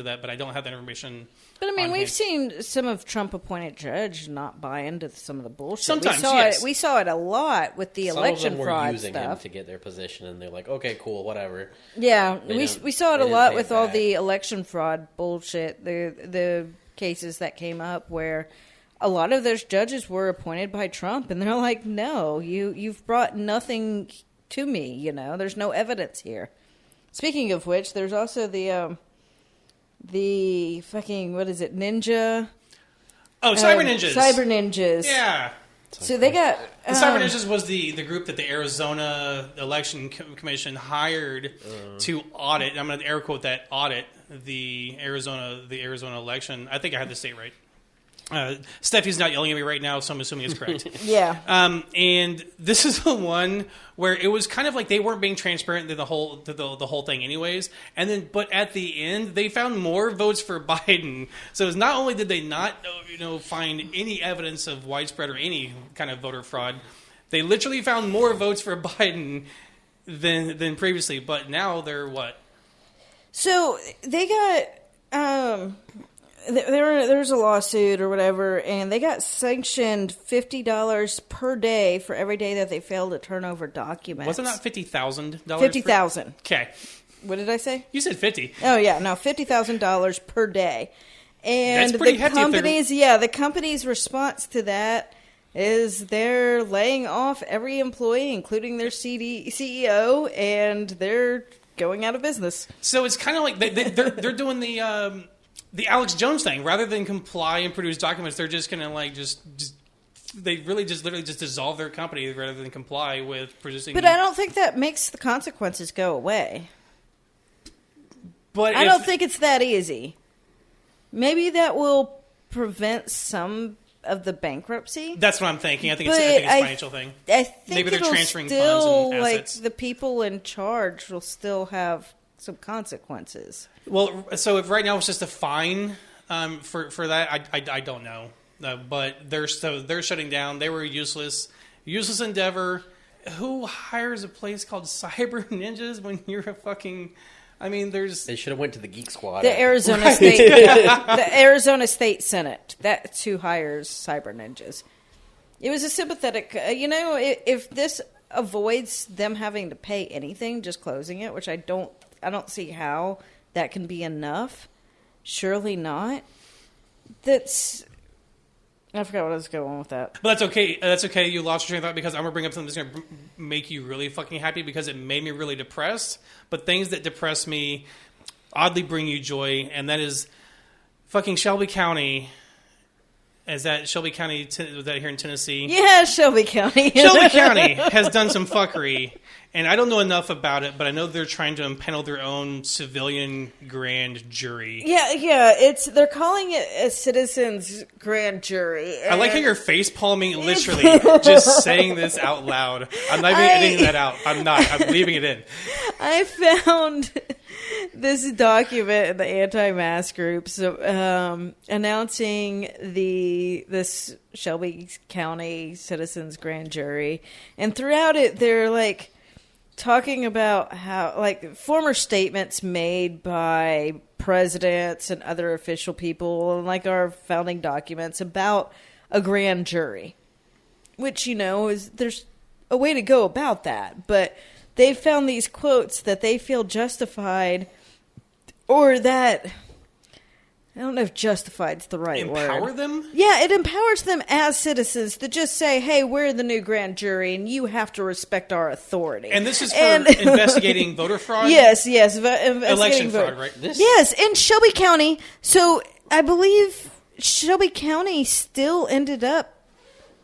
that, but I don't have that information. But I mean, we've seen some of Trump-appointed judges not buy into some of the bullshit. Sometimes, we saw it a lot with the election fraud stuff. Some of them were using him to get their position, and they're like, "Okay, cool, whatever." Yeah, we saw it a lot with all the election fraud bullshit. The cases that came up where a lot of those judges were appointed by Trump, and they're like, no, you've brought nothing to me, you know, there's no evidence here. Speaking of which, there's also the fucking, what is it, Ninja? Oh, Cyber Ninjas. Cyber Ninjas. Yeah. So they got... the Cyber Ninjas was the group that the Arizona Election Commission hired to audit, I'm going to air quote that, audit the Arizona election. I think I had the state right. Steffi's not yelling at me right now, so I'm assuming it's correct. Yeah. And this is the one where it was kind of like they weren't being transparent to the whole thing, anyways. And then, but at the end, they found more votes for Biden. So it's not only did they not, find any evidence of widespread or any kind of voter fraud, they literally found more votes for Biden than previously. But now they're what? So they got. There was a lawsuit or whatever, and they got sanctioned $50 per day for every day that they failed to turn over documents. Wasn't that $50,000? $50,000. Okay. What did I say? You said 50. Oh yeah, no, $50,000 per day. And that's pretty the hefty. the company's response to that is they're laying off every employee, including their CEO, and they're going out of business. So it's kind of like they're doing the Alex Jones thing. Rather than comply and produce documents, they're just going to they really just literally just dissolve their company rather than comply with producing. But I don't think that makes the consequences go away. But I don't think it's that easy. Maybe that will prevent some of the bankruptcy. That's what I'm thinking. I think it's a financial thing. I think maybe they're transferring still, funds and assets. Like the people in charge will still have some consequences. Well, so if right now it's just a fine for that, I don't know. But they're shutting down. They were useless endeavor. Who hires a place called Cyber Ninjas when you're a fucking? I mean, they should have went to the Geek Squad. The Arizona State, the Arizona State Senate. That's who hires Cyber Ninjas. It was a sympathetic. If this avoids them having to pay anything, just closing it, which I don't see how that can be enough. Surely not. I forgot what I was going with that. But that's okay. That's okay. You lost your train of thought because I'm going to bring up something that's going to make you really fucking happy because it made me really depressed. But things that depress me oddly bring you joy, and that is fucking Shelby County. Is that Shelby County? Was that here in Tennessee? Yeah, Shelby County. Shelby County has done some fuckery, and I don't know enough about it, but I know they're trying to impanel their own civilian grand jury. Yeah. They're calling it a citizens grand jury. I like how you're face palming, literally, just saying this out loud. I'm not even editing that out. I'm not. I'm leaving it in. I found this document in the anti-mask groups announcing this Shelby County Citizens Grand Jury, and throughout it they're like talking about how like former statements made by presidents and other official people and like our founding documents about a grand jury, which is there's a way to go about that, but they found these quotes that they feel justified, or that, I don't know if justified's the right word. Empower them? Yeah, it empowers them as citizens to just say, hey, we're the new grand jury, and you have to respect our authority. And this is for investigating voter fraud? Yes. Election fraud, right? Yes, in Shelby County. So I believe Shelby County still ended up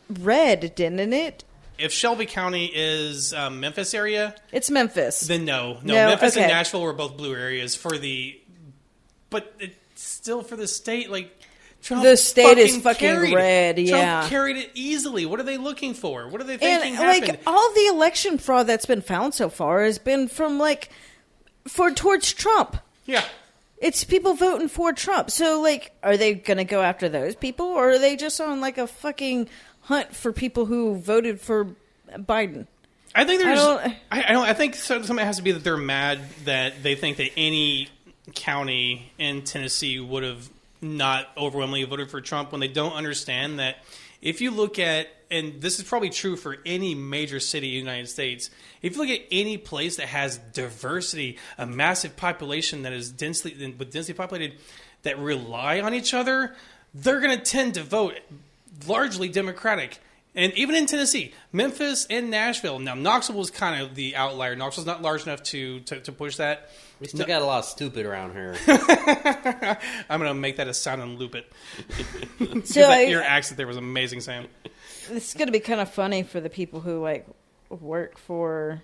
red, didn't it? If Shelby County is Memphis area, it's Memphis. Then no. Memphis and Nashville were both blue areas but it's still for the state. Like Trump, the state is fucking red. Trump carried it easily. What are they looking for? What are they thinking happened? Like all the election fraud that's been found so far has been from towards Trump. Yeah. It's people voting for Trump. So, are they going to go after those people, or are they just on, a fucking hunt for people who voted for Biden? I think I think something has to be that they're mad that they think that any county in Tennessee would have not overwhelmingly voted for Trump when they don't understand that if you look at, and this is probably true for any major city in the United States, if you look at any place that has diversity, a massive population that is densely populated, that rely on each other, they're going to tend to vote largely Democratic. And even in Tennessee, Memphis and Nashville. Now, Knoxville was kind of the outlier. Knoxville's not large enough to push that. We still got a lot of stupid around here. I'm going to make that a sound and loop it. So your accent there was amazing, Sam. It's going to be kind of funny for the people who like work for.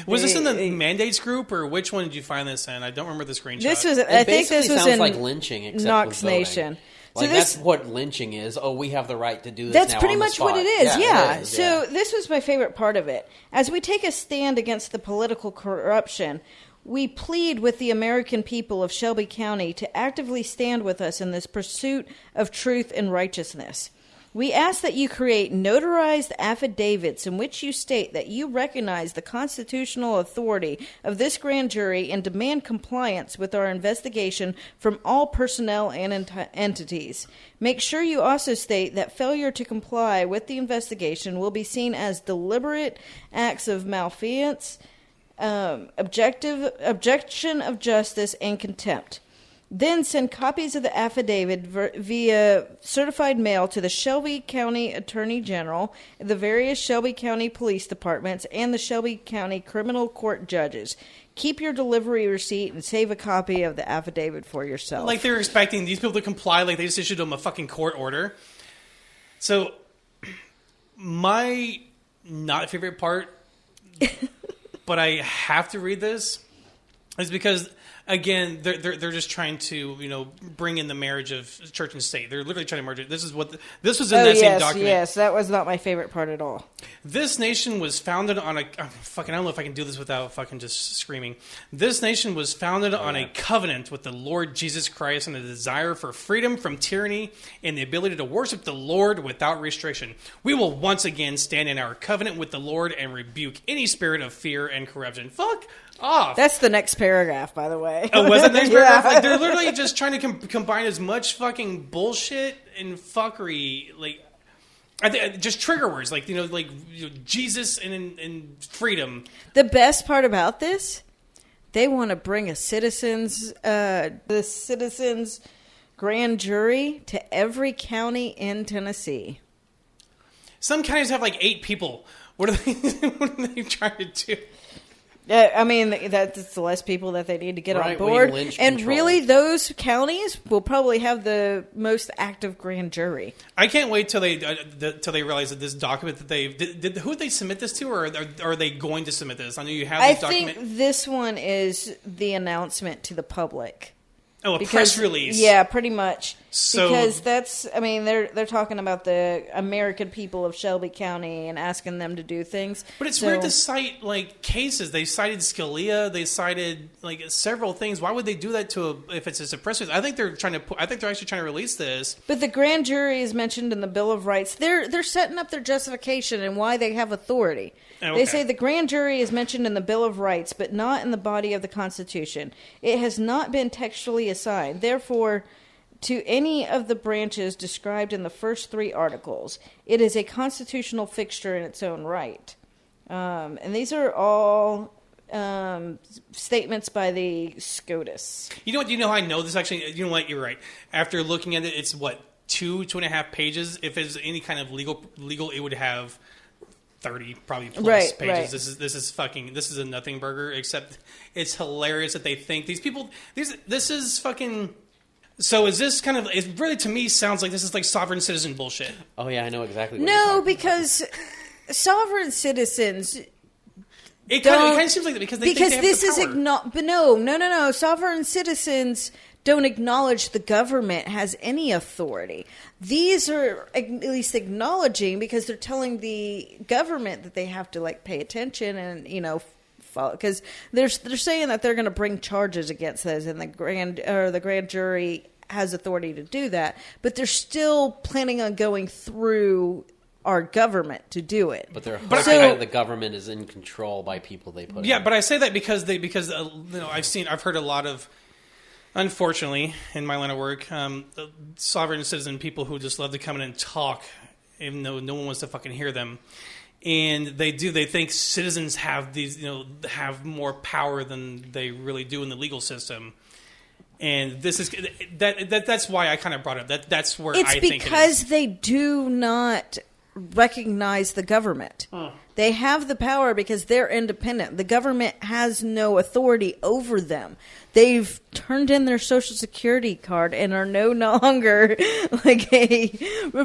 Was this in the mandates group, or which one did you find this in? I don't remember the screenshot. This was. I think this was in like lynching, except Knox Nation. Like, so that's what lynching is. Oh, we have the right to do this. That's now pretty on much the spot. what it is. Yeah. It is, so this was my favorite part of it. As we take a stand against the political corruption, we plead with the American people of Shelby County to actively stand with us in this pursuit of truth and righteousness. We ask that you create notarized affidavits in which you state that you recognize the constitutional authority of this grand jury and demand compliance with our investigation from all personnel and entities. Make sure you also state that failure to comply with the investigation will be seen as deliberate acts of malfeasance, objection of justice, and contempt. Then send copies of the affidavit via certified mail to the Shelby County Attorney General, the various Shelby County Police Departments, and the Shelby County Criminal Court judges. Keep your delivery receipt and save a copy of the affidavit for yourself. Like they're expecting these people to comply, like they just issued them a fucking court order. So, my not favorite part, but I have to read this, is because... Again, they're just trying to, bring in the marriage of church and state. They're literally trying to merge it. This was in that same document. Yes, that was not my favorite part at all. This nation was founded on I don't know if I can do this without fucking just screaming. This nation was founded on a covenant with the Lord Jesus Christ and a desire for freedom from tyranny and the ability to worship the Lord without restriction. We will once again stand in our covenant with the Lord and rebuke any spirit of fear and corruption. Fuck off. That's the next paragraph, by the way. Oh, was it the next paragraph? Like, they're literally just trying to combine as much fucking bullshit and fuckery, like, just trigger words, like, Jesus and freedom. The best part about this, they want to bring the citizens grand jury to every county in Tennessee. Some counties have like 8 people. What are they trying to do? I mean, that's the less people that they need to get on board. And really, those counties will probably have the most active grand jury. I can't wait till they realize that this document that who did they submit this to, or are they going to submit this? I know you have this document. I think this one is the announcement to the public. Oh, press release. Yeah, pretty much. Because they're talking about the American people of Shelby County and asking them to do things. But it's weird to cite, like, cases. They cited Scalia. They cited, like, several things. Why would they do that if it's a suppressive? I think they're actually trying to release this. But the grand jury is mentioned in the Bill of Rights. They're setting up their justification and why they have authority. Okay. They say the grand jury is mentioned in the Bill of Rights, but not in the body of the Constitution. It has not been textually assigned. Therefore, to any of the branches described in the first 3 articles, it is a constitutional fixture in its own right. And these are all statements by the SCOTUS. You know what? You know how I know this actually? You know what? You're right. After looking at it, it's what, 2.5 pages? If it's any kind of legal, it would have 30 probably plus pages. Right. This is a nothing burger, except it's hilarious that they think these people, this is fucking... So is this kind of... It really, to me, sounds like this is like sovereign citizen bullshit. Oh, yeah, I know exactly what No, because sovereign citizens... It kind of seems like that because they think they have this the power. But no. Sovereign citizens don't acknowledge the government has any authority. These are at least acknowledging because they're telling the government that they have to, like, pay attention and, follow. Because they're saying that they're going to bring charges against those, and the grand jury has authority to do that. But they're still planning on going through our government to do it. But they're hoping that the government is in control by people they put in. Yeah, but I say that because I've heard a lot of, unfortunately, in my line of work, sovereign citizen people who just love to come in and talk, even though no one wants to fucking hear them. And they think citizens have have more power than they really do in the legal system. And this is that's why I kind of brought it up. That's where it's I think because they do not recognize the government. They have the power because they're independent. The government has no authority over them. They've turned in their Social Security card and are no longer like a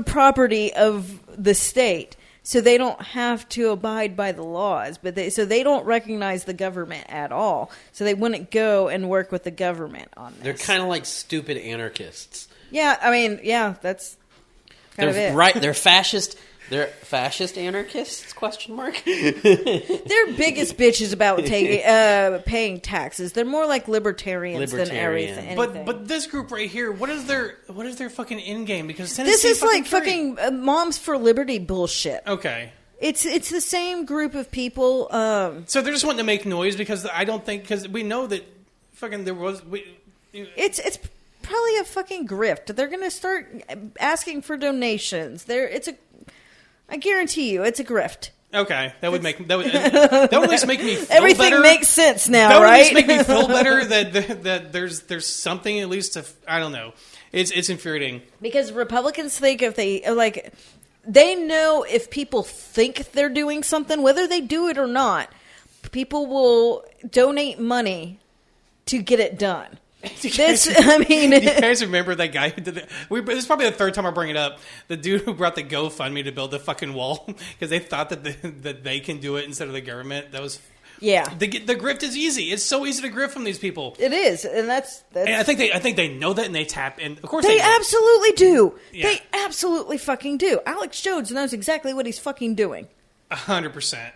property of the state. So they don't have to abide by the laws, but they don't recognize the government at all. So they wouldn't go and work with the government on this. They're kind of like stupid anarchists. Yeah, I mean, yeah, that's kind of it. Right, they're fascist. They're fascist anarchists? Question mark. They're biggest bitches about paying taxes. They're more like libertarians than everything. But this group right here, what is their fucking end game? Because this is like fucking Moms for Liberty bullshit. Okay. It's the same group of people. So they're just wanting to make noise because because we know that fucking there was. It's probably a fucking grift. They're gonna start asking for donations. I guarantee you, it's a grift. Okay, that would at least make me feel everything better. Makes sense now, that would right? At least make me feel better that there's something at least to, I don't know. It's infuriating because Republicans think if they know if people think they're doing something, whether they do it or not, people will donate money to get it done. Do you guys remember that guy who did that? This is probably the third time I bring it up. The dude who brought the GoFundMe to build the fucking wall because they thought that they can do it instead of the government. That was the grift is easy. It's so easy to grift from these people. It is, and that's and I think they know that, and they tap. And of course they absolutely do. Yeah. They absolutely fucking do. Alex Jones knows exactly what he's fucking doing. 100%.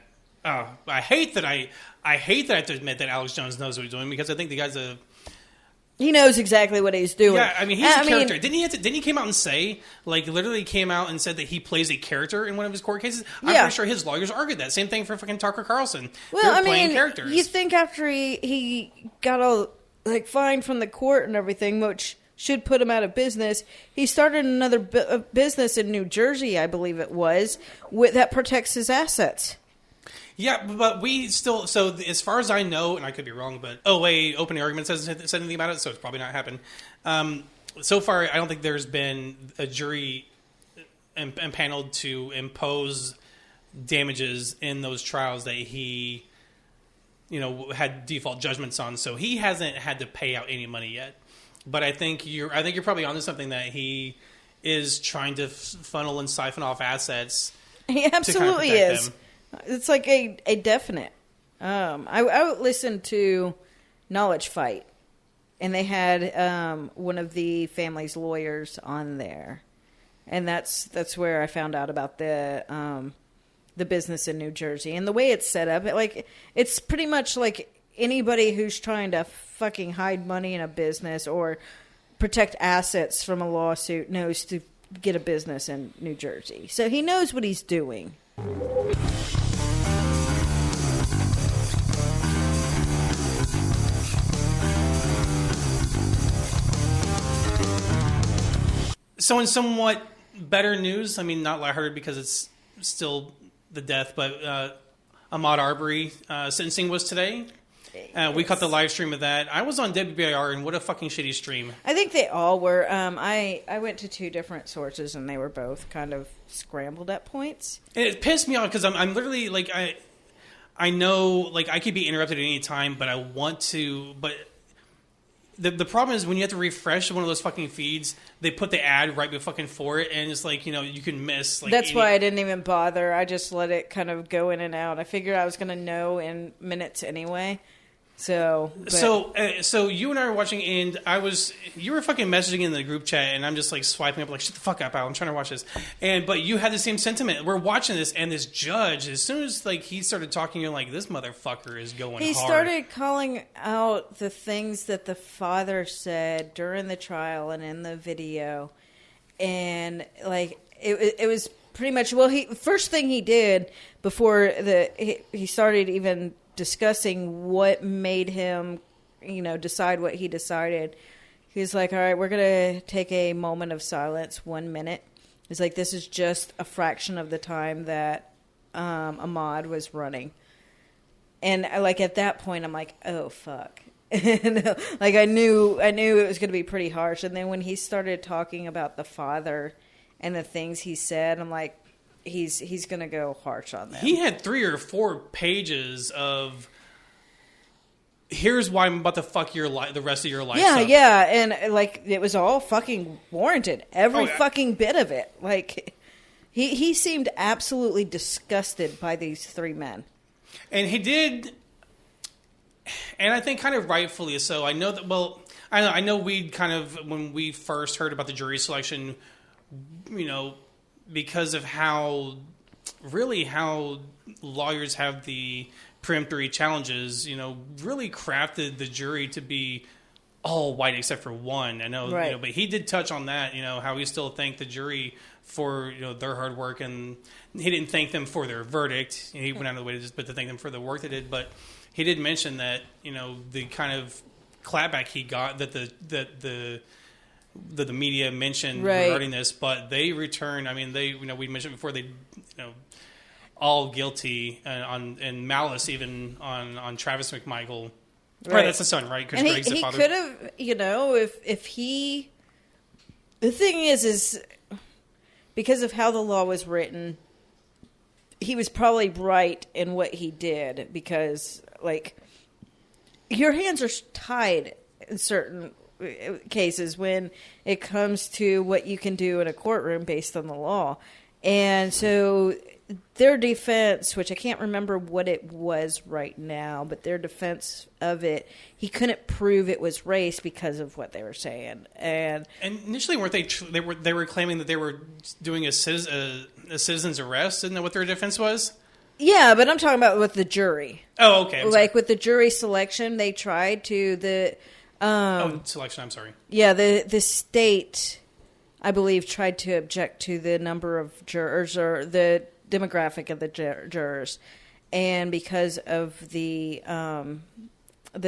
Oh, I hate that I have to admit that Alex Jones knows what he's doing because I think the guy's He knows exactly what he's doing. Yeah, I mean, he's a character. Didn't he come out and say, like, literally came out and said that he plays a character in one of his court cases? I'm pretty sure his lawyers argued that. Same thing for fucking Tucker Carlson. They're playing characters. You think after he got all, like, fined from the court and everything, which should put him out of business, he started another business in New Jersey, I believe it was, that protects his assets. Yeah, but we still... So, as far as I know, and I could be wrong, but... opening arguments hasn't said anything about it, so it's probably not happened. So far, I don't think there's been a jury impaneled to impose damages in those trials that he, had default judgments on. So, he hasn't had to pay out any money yet. But I think you're probably onto something that he is trying to funnel and siphon off assets. He absolutely is. Them. It's like a definite. I would listen to Knowledge Fight, and they had one of the family's lawyers on there, and that's where I found out about the business in New Jersey and the way it's set up. It's pretty much like anybody who's trying to fucking hide money in a business or protect assets from a lawsuit knows to get a business in New Jersey. So he knows what he's doing. So in somewhat better news, I mean, not lighthearted because it's still the death, but Ahmaud Arbery sentencing was today. We caught the live stream of that. I was on WBIR, and what a fucking shitty stream. I think they all were. I went to two different sources, and they were both kind of scrambled at points. And it pissed me off because I'm literally, like, I know, like, I could be interrupted at any time, but I want to, but... The problem is when you have to refresh one of those fucking feeds, they put the ad right before it, and it's like, you can miss. Like, that's why I didn't even bother. I just let it kind of go in and out. I figured I was going to know in minutes anyway. So you and I were watching, and you were fucking messaging in the group chat, and I'm just like swiping up, like, shut the fuck up, Al, I'm trying to watch this. But you had the same sentiment. We're watching this, and this judge, as soon as like he started talking, you're like, this motherfucker is going hard. He started calling out the things that the father said during the trial and in the video, and like it was pretty much, well, first thing he did before he started even discussing what made him, decide what he decided. He was like, all right, we're going to take a moment of silence, 1 minute. He's like, this is just a fraction of the time that Ahmaud was running. And like at that point, I'm like, oh, fuck. And like I knew it was going to be pretty harsh. And then when he started talking about the father and the things he said, I'm like, he's going to go harsh on them. He had 3 or 4 pages of, here's why I'm about to fuck the rest of your life. Yeah, and like it was all fucking warranted. Every fucking bit of it. Like he seemed absolutely disgusted by these 3 men. And he did, and I think kind of rightfully so. I know that. Well, I know we kind of, when we first heard about the jury selection, because of how lawyers have the peremptory challenges, really crafted the jury to be all white except for one. I know, right. But he did touch on that, how he still thanked the jury for, their hard work, and he didn't thank them for their verdict. He went out of the way to thank them for the work they did, but he did mention that, the kind of clapback he got that the media mentioned regarding this, but they returned. I mean, we mentioned before, they, all guilty and malice even on Travis McMichael. Right, that's the son, right? Because Greg's the father. He could have, if he. The thing is because of how the law was written, he was probably right in what he did, because, like, your hands are tied in certain cases when it comes to what you can do in a courtroom based on the law. And so their defense, which I can't remember what it was right now, but their defense of it, he couldn't prove it was race because of what they were saying. And initially, weren't they were claiming that they were doing a citizen's arrest? Isn't that what their defense was? Yeah, but I'm talking about with the jury. Oh, okay. With the jury selection, they tried to selection. I'm sorry. Yeah, the state, I believe, tried to object to the number of jurors or the demographic of the jurors, and because of the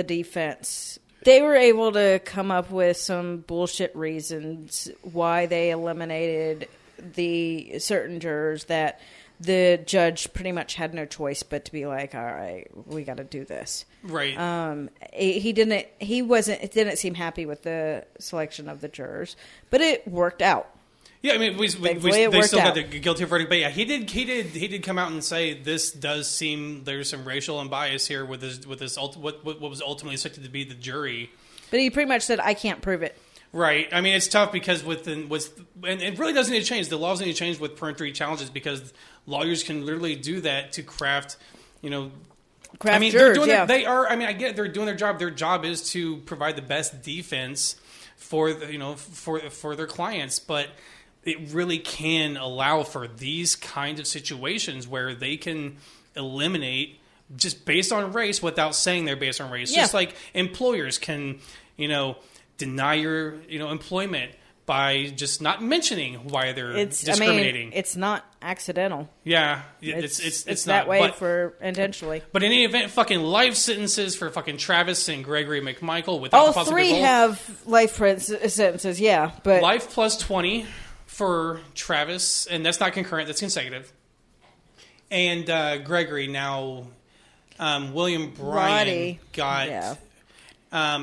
defense, they were able to come up with some bullshit reasons why they eliminated the certain jurors that the judge pretty much had no choice but to be like, all right, we got to do this. Right. It didn't seem happy with the selection of the jurors, but it worked out. Yeah, I mean, they still got the guilty verdict, but yeah, he did come out and say this does seem there's some racial unbias here with this what was ultimately accepted to be the jury. But he pretty much said, I can't prove it. Right. I mean, it's tough because and it really doesn't need to change. The laws need to change with peremptory challenges, because lawyers can literally do that to craft, jurors, they are. I mean, I get it, they're doing their job. Their job is to provide the best defense for for their clients, but it really can allow for these kinds of situations where they can eliminate just based on race without saying they're based on race. Yeah. Just like employers can, deny your employment by just not mentioning why they're discriminating. It's not accidental. Yeah, it's that way for intentionally. But in any event, fucking life sentences for fucking Travis and Gregory McMichael without all the three have life sentences. Yeah, but life plus 20 for Travis, and that's not concurrent; that's consecutive. And Gregory now, William Bryan got. Yeah.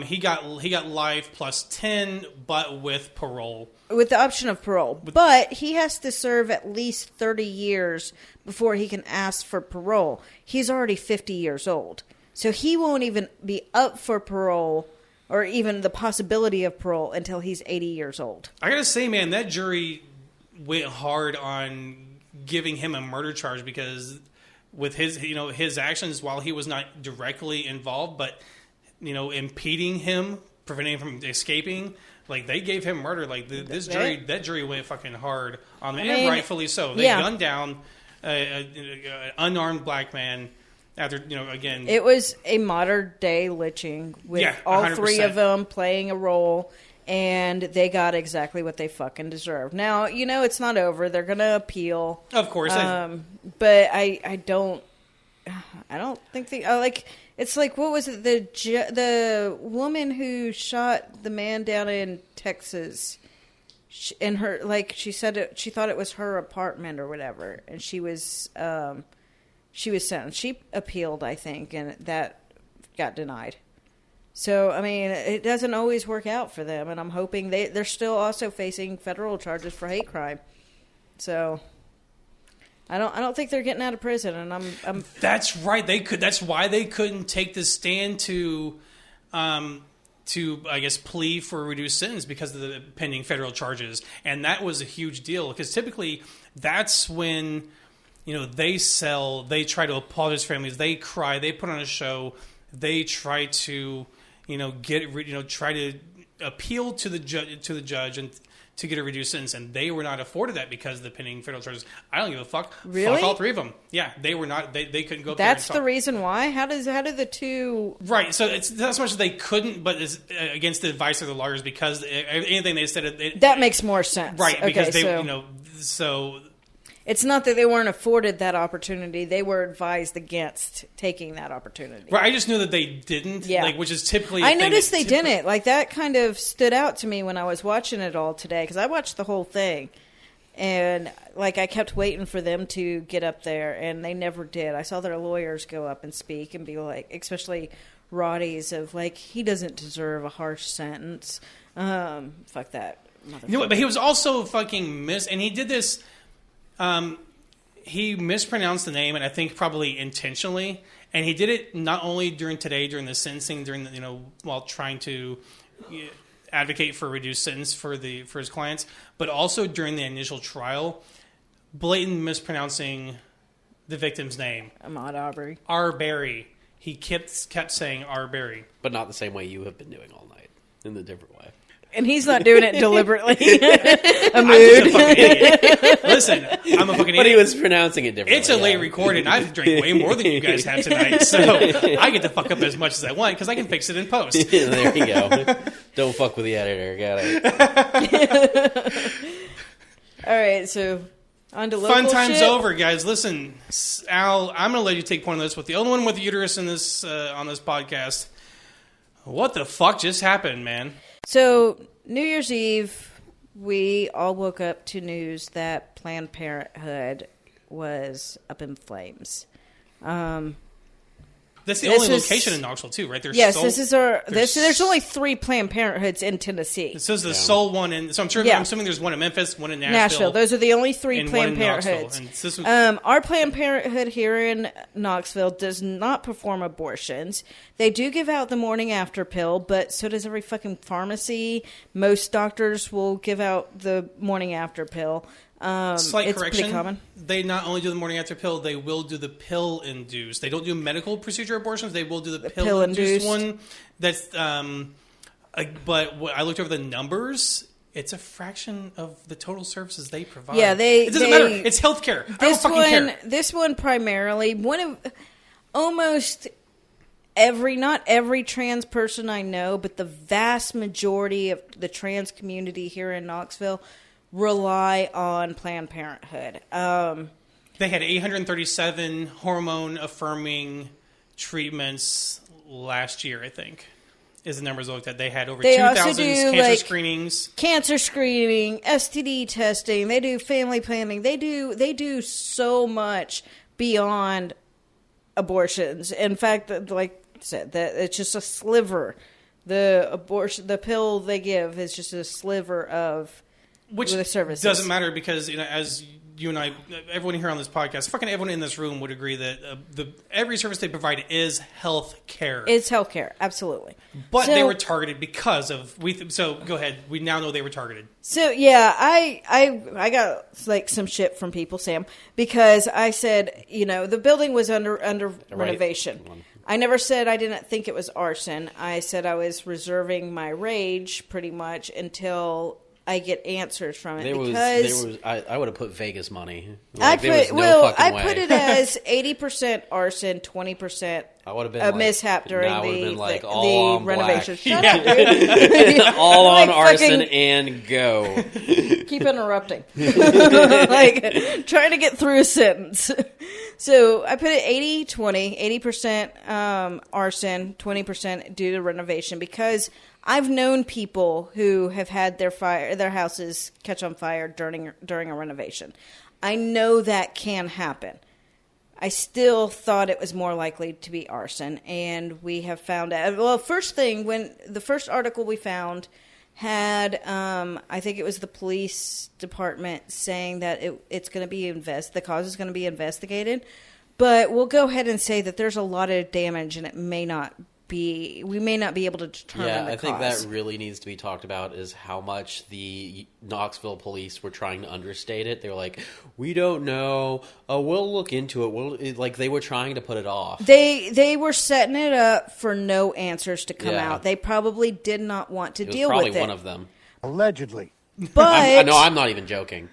He got life plus 10, but with parole. With the option of parole. But he has to serve at least 30 years before he can ask for parole. He's already 50 years old. So he won't even be up for parole or even the possibility of parole until he's 80 years old. I gotta say, man, that jury went hard on giving him a murder charge, because with his actions, while he was not directly involved, but impeding him, preventing him from escaping, like they gave him murder. Like that jury went fucking hard on him, and rightfully so. They gunned down an unarmed black man after, again. It was a modern day lynching with all 100%. 3 of them playing a role, and they got exactly what they fucking deserved. Now, it's not over. They're going to appeal. Of course. But I don't think it's like, what was it? The woman who shot the man down in Texas, she said she thought it was her apartment or whatever, and she was sentenced. She appealed, I think, and that got denied. So, I mean, it doesn't always work out for them, and I'm hoping they're still also facing federal charges for hate crime. So, I don't think they're getting out of prison, and I'm. That's right. That's why they couldn't take the stand to I guess plea for a reduced sentence because of the pending federal charges, and that was a huge deal because typically that's when they try to apologize to families, they cry, they put on a show, they try to try to appeal to the judge and to get a reduced sentence, and they were not afforded that because of the pending federal charges. I don't give a fuck. Really? Fuck all three of them. Yeah, they were not. They couldn't go up That's there and the reason why? How do the two... Right, so it's not so much that they couldn't, but it's against the advice of the lawyers because anything they said... that makes more sense. Right, because okay, so... It's not that they weren't afforded that opportunity. They were advised against taking that opportunity. Right, I just knew that they didn't, which is typically... I noticed they didn't. Like, that kind of stood out to me when I was watching it all today, because I watched the whole thing. And, like, I kept waiting for them to get up there, and they never did. I saw their lawyers go up and speak and be like, especially Roddy's, of, like, he doesn't deserve a harsh sentence. Fuck that. But he was also fucking and he did this... he mispronounced the name, and I think probably intentionally. And he did it not only during the sentencing, while trying to advocate for a reduced sentence for his clients, but also during the initial trial, blatant mispronouncing the victim's name. Ahmaud Arbery. Arbery. He kept saying Arbery, but not the same way you have been doing all night, in the different way. And he's not doing it deliberately. I'm just a fucking idiot. Listen, I'm a fucking idiot. But he was pronouncing it differently. It's a late recording. And I've drank way more than you guys have tonight. So I get to fuck up as much as I want because I can fix it in post. There you go. Don't fuck with the editor. Got it. All right, so on to local Fun time's shit. over, guys. Listen, Al, I'm going to let you take point on this. With the only one with the uterus in this on this podcast, what the fuck just happened, man? So, New Year's Eve, we all woke up to news that Planned Parenthood was up in flames. That's the only location in Knoxville, too, right? There's only 3 Planned Parenthoods in Tennessee. This is the sole one, I'm assuming there's one in Memphis, one in Nashville. Those are the only 3 Planned Parenthoods. Our Planned Parenthood here in Knoxville does not perform abortions. They do give out the morning after pill, but so does every fucking pharmacy. Most doctors will give out the morning after pill. Slight it's correction. Pretty common. They not only do the morning after pill, they will do the pill induced. They don't do medical procedure abortions. They will do the pill induced one. That's but I looked over the numbers. It's a fraction of the total services they provide. Yeah, it doesn't matter. It's healthcare. I don't fucking care. This one primarily almost every, not every trans person I know, but the vast majority of the trans community here in Knoxville rely on Planned Parenthood. They had 837 hormone-affirming treatments last year, I think, is the numbers I looked at. They had over 2,000 cancer screenings. Cancer screening, STD testing. They do family planning. They do so much beyond abortions. In fact, like I said, that it's just a sliver. The pill they give is just a sliver of which doesn't matter because, as you and I, everyone here on this podcast, fucking everyone in this room would agree that every service they provide is health care. It's health care, absolutely. But they were targeted because of... So, go ahead. We now know they were targeted. So, yeah, I got, like, some shit from people, Sam, because I said, the building was under renovation. I never said I didn't think it was arson. I said I was reserving my rage, pretty much, until I get answers from it. I would have put Vegas money. I put it as 80% arson, 20% a mishap during the renovation. Shut up, dude. All on arson and go. Keep interrupting. Like, trying to get through a sentence. So I put it 80-20, 80% arson, 20% due to renovation, because I've known people who have had their houses catch on fire during a renovation. I know that can happen. I still thought it was more likely to be arson, and we have found out. Well, first thing, when the first article we found had, I think it was the police department saying that it's going to be the cause is going to be investigated, but we'll go ahead and say that there's a lot of damage, and we may not be able to determine the cause. I think that really needs to be talked about, is how much the Knoxville police were trying to understate it. They were like, we don't know. Oh, we'll look into it. They were trying to put it off. They were setting it up for no answers to come out. They probably did not want to deal with it. Probably one of them. Allegedly. But no, I'm not even joking.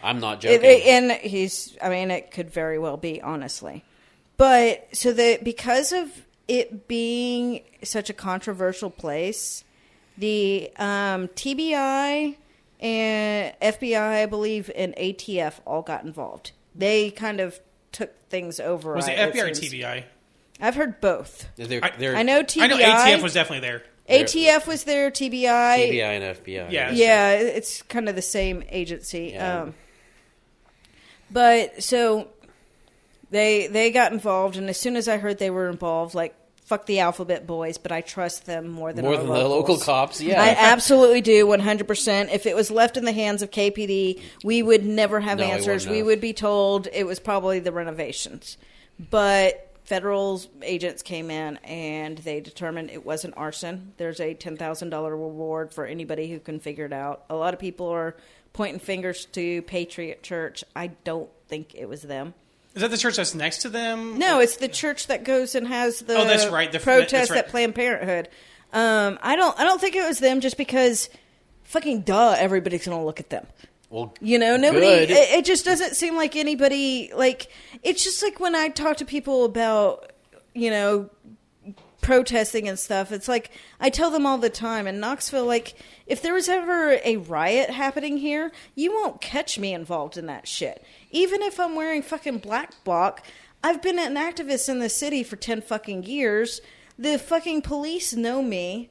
I'm not joking. It could very well be, honestly. But because of it being such a controversial place, the TBI and FBI, I believe, and ATF all got involved. They kind of took things over. Was it FBI or TBI? I've heard both. I know TBI. I know ATF was definitely there. ATF was there, TBI and FBI. Yeah, it's kind of the same agency. Yeah. But so they got involved, and as soon as I heard they were involved, like, fuck the Alphabet Boys, but I trust them more than the local cops. Yeah, I absolutely do, 100%. If it was left in the hands of KPD, we would never have answers. We would be told it was probably the renovations, but federal agents came in and they determined it wasn't arson. There's a $10,000 reward for anybody who can figure it out. A lot of people are pointing fingers to Patriot Church. I don't think it was them. Is that the church that's next to them? No, it's the church that goes and has the that's right. protest at Planned Parenthood. I don't think it was them, just because fucking everybody's gonna look at them. Well, nobody. Good. It just doesn't seem like anybody. Like, it's just like when I talk to people about protesting and stuff. It's like I tell them all the time in Knoxville, like, if there was ever a riot happening here, you won't catch me involved in that shit. Even if I'm wearing fucking black bloc, I've been an activist in the city for 10 fucking years. The fucking police know me.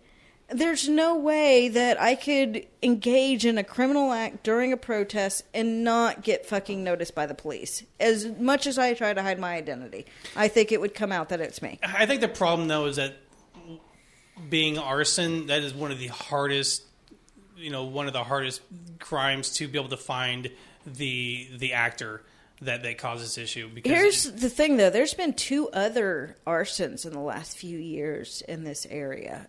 There's no way that I could engage in a criminal act during a protest and not get fucking noticed by the police. As much as I try to hide my identity, I think it would come out that it's me. I think the problem, though, is that being arson, that is one of the hardest crimes to be able to find the actor that causes this issue. Because here's the thing, though. There's been 2 other arsons in the last few years in this area.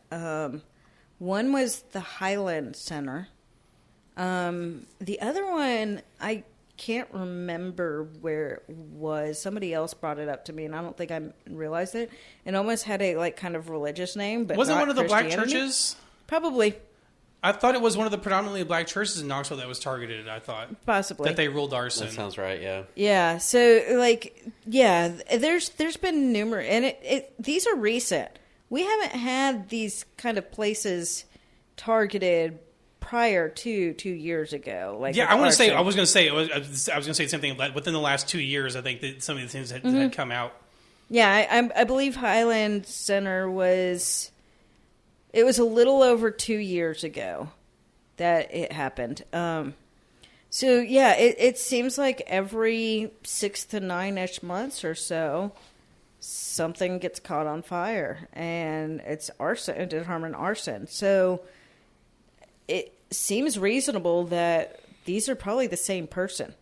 One was the Highland Center. The other one, I can't remember where it was. Somebody else brought it up to me, and I don't think I realized it. It almost had a kind of religious name, but wasn't not one of the black Christianity. churches? Probably. I thought it was one of the predominantly black churches in Knoxville that was targeted. I thought possibly that they ruled arson. That sounds right. Yeah. Yeah. So there's been numerous, and these are recent. We haven't had these kind of places targeted prior to 2 years ago. I was going to say the same thing. But within the last 2 years, I think that some of the things had come out. Yeah, I believe Highland Center was. It was a little over 2 years ago that it happened. So yeah, it seems like every 6 to 9-ish months or so, something gets caught on fire, and it's arson, determined arson. So it seems reasonable that these are probably the same person.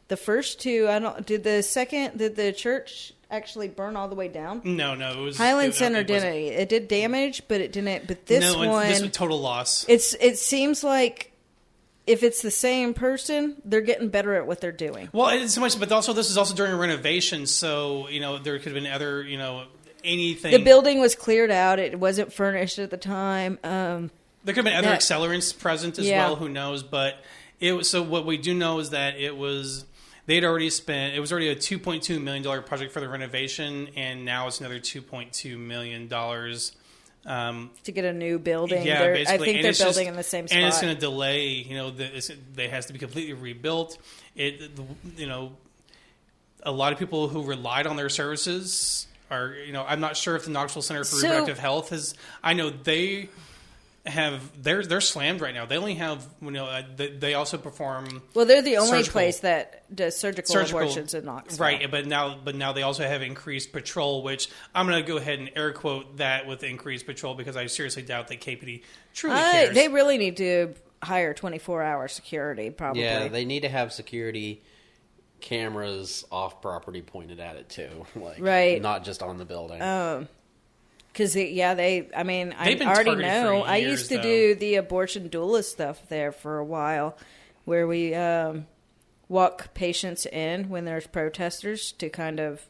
The first 2, did the church actually burn all the way down? No, it was Highland Center didn't. It did damage, but it didn't. But this one, this was total loss. It seems like if it's the same person, they're getting better at what they're doing. Well, it's so much, but also this is also during a renovation, so there could have been other anything. The building was cleared out; it wasn't furnished at the time. There could have been other accelerants present as well. Who knows? But it was. So what we do know is that it was. They'd already spent. It was already a $2.2 million project for the renovation, and now it's another $2.2 million to get a new building. Yeah, basically. I think they're building in the same spot, and it's going to delay. It has to be completely rebuilt. A lot of people who relied on their services are. I'm not sure if the Knoxville Center for Reproductive Health has. I know they. they're slammed right now. They only have they also perform. Well, they're the only place that does surgical abortions in Knoxville, right? But now they also have increased patrol, which I'm going to go ahead and air quote that with increased patrol because I seriously doubt that KPD truly cares. They really need to hire 24-hour security. Probably, yeah, they need to have security cameras off property pointed at it too, right? Not just on the building. Because I already know. I used to do the abortion doula stuff there for a while, where we walk patients in when there's protesters to kind of,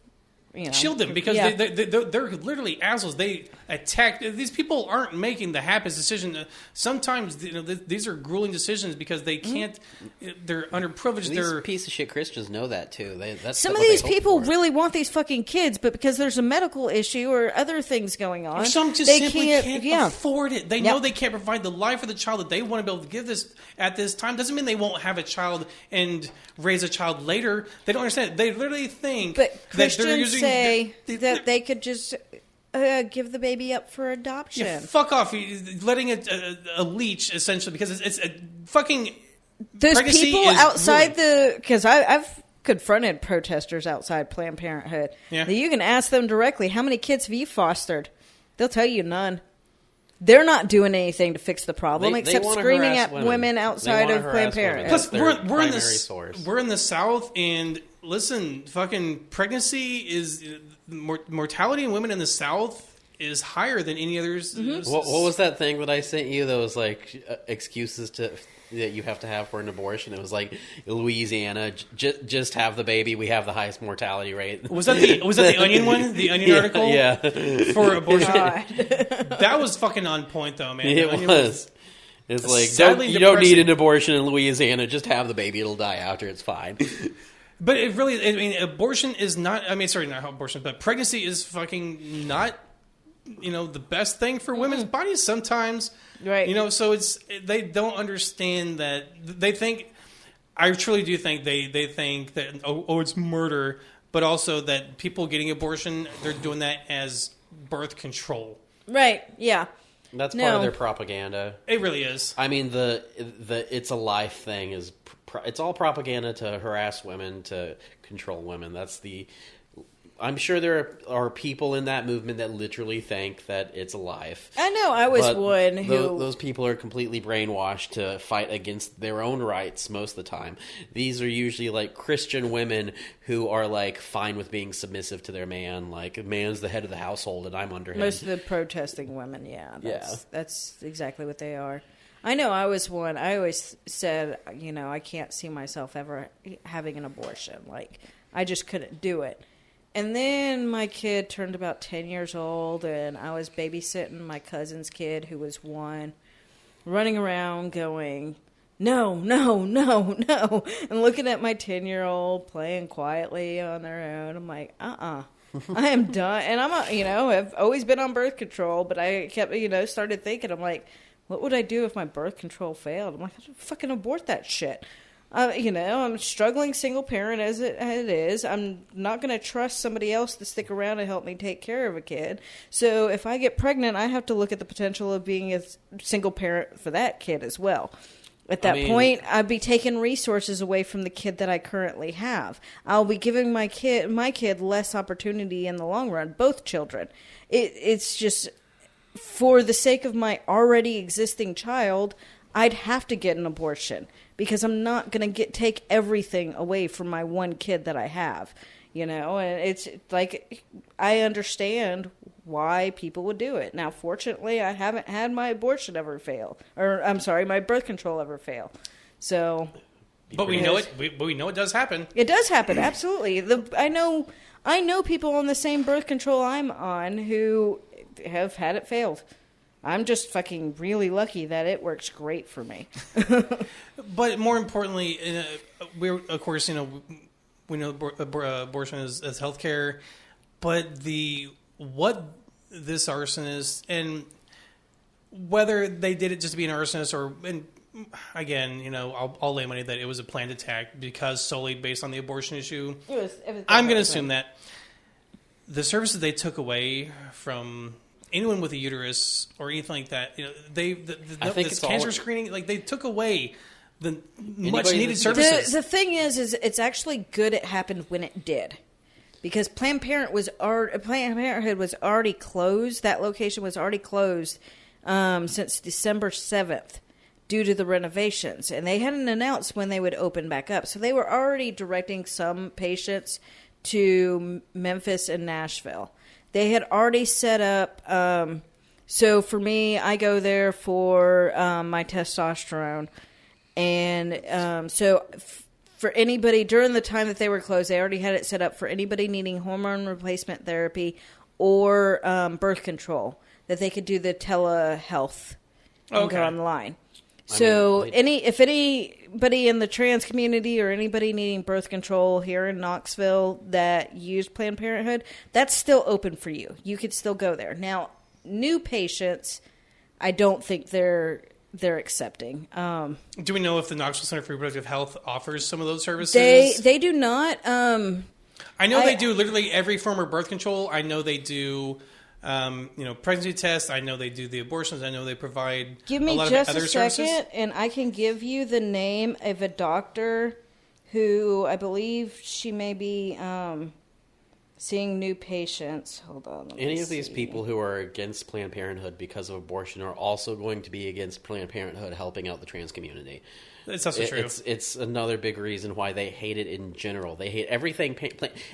shield them because they're literally assholes. They attack. These people aren't making the happiest decision. Sometimes these are grueling decisions because they can't. They're underprivileged. These piece of shit Christians know that too. Some of these people really want these fucking kids, but because there's a medical issue or other things going on, or some just simply can't afford it. They know they can't provide the life for the child that they want to be able to give this at this time. Doesn't mean they won't have a child and raise a child later. They don't understand. They literally think that they're using. That they could just give the baby up for adoption. Yeah, fuck off. Letting a leech, essentially, because it's a fucking... There's people outside because I've confronted protesters outside Planned Parenthood. Yeah. You can ask them directly, how many kids have you fostered? They'll tell you none. They're not doing anything to fix the problem except screaming at women outside of Planned Parenthood. Plus, we're in the South, and listen, fucking pregnancy is... mortality in women in the South is higher than any others. Mm-hmm. What was that thing that I sent you that was like excuses that you have to have for an abortion? It was like Louisiana, just have the baby. We have the highest mortality rate. Was that the Onion one? The Onion article? Yeah. For abortion? That was fucking on point though, man. It was. It's like, you don't need an abortion in Louisiana. Just have the baby. It'll die after. It's fine. But it really, abortion is not, not abortion, but pregnancy is fucking not, the best thing for women's bodies sometimes. Right. So they don't understand that. They think, I truly do think they think that, it's murder, but also that people getting abortion, they're doing that as birth control. Right, yeah. That's part of their propaganda. It really is. I mean, the it's a life thing is it's all propaganda to harass women, to control women. I'm sure there are people in that movement that literally think that it's a life. I know. I was one who... Those people are completely brainwashed to fight against their own rights most of the time. These are usually like Christian women who are like fine with being submissive to their man. Like, man's the head of the household and I'm under him. Most of the protesting women, that's exactly what they are. I know I was one. I always said, I can't see myself ever having an abortion. Like, I just couldn't do it. And then my kid turned about 10 years old, and I was babysitting my cousin's kid, who was 1, running around going, no, no, no, no, and looking at my 10-year-old playing quietly on their own. I'm like, I am done. And I've always been on birth control, but I kept, started thinking, I'm like, what would I do if my birth control failed? I'm like, I'd fucking abort that shit. I'm a struggling single parent as it is. I'm not going to trust somebody else to stick around and help me take care of a kid. So if I get pregnant, I have to look at the potential of being a single parent for that kid as well. At that point, I'd be taking resources away from the kid that I currently have. I'll be giving my kid less opportunity in the long run, both children. It's just, for the sake of my already existing child, I'd have to get an abortion because I'm not going to take everything away from my one kid that I have, and it's like, I understand why people would do it. Now, fortunately, I haven't had my abortion ever fail, or my birth control ever fail. So, but we know it. We know it does happen. It does happen, absolutely. I know people on the same birth control I'm on who have had it failed. I'm just fucking really lucky that it works great for me. But more importantly, we're, of course, we know abortion is healthcare, but what this arsonist, and whether they did it just to be an arsonist or, and again, I'll lay money that it was a planned attack because solely based on the abortion issue. I'm going to assume that the services they took away from anyone with a uterus or anything like that, this cancer screening, like they took away the much needed services. The thing is it's actually good it happened when it did, because Planned Parenthood was already closed. That location was already closed since December 7th due to the renovations, and they hadn't announced when they would open back up. So they were already directing some patients to Memphis and Nashville. They had already set up. So for me, I go there for my testosterone. And for anybody, during the time that they were closed, they already had it set up for anybody needing hormone replacement therapy or birth control, that they could do the telehealth and go online. So if anybody in the trans community or anybody needing birth control here in Knoxville that used Planned Parenthood, that's still open for you. You could still go there. Now, new patients, I don't think they're accepting. Do we know if the Knoxville Center for Reproductive Health offers some of those services? They do not. I know they do literally every form of birth control. I know they do, pregnancy tests. I know they do the abortions. I know they provide Give me a lot just of other a second, services. and I can give you the name of a doctor who I believe she may be seeing new patients. Hold on. Any of these people who are against Planned Parenthood because of abortion are also going to be against Planned Parenthood helping out the trans community. It's also true. It's another big reason why they hate it in general. They hate everything.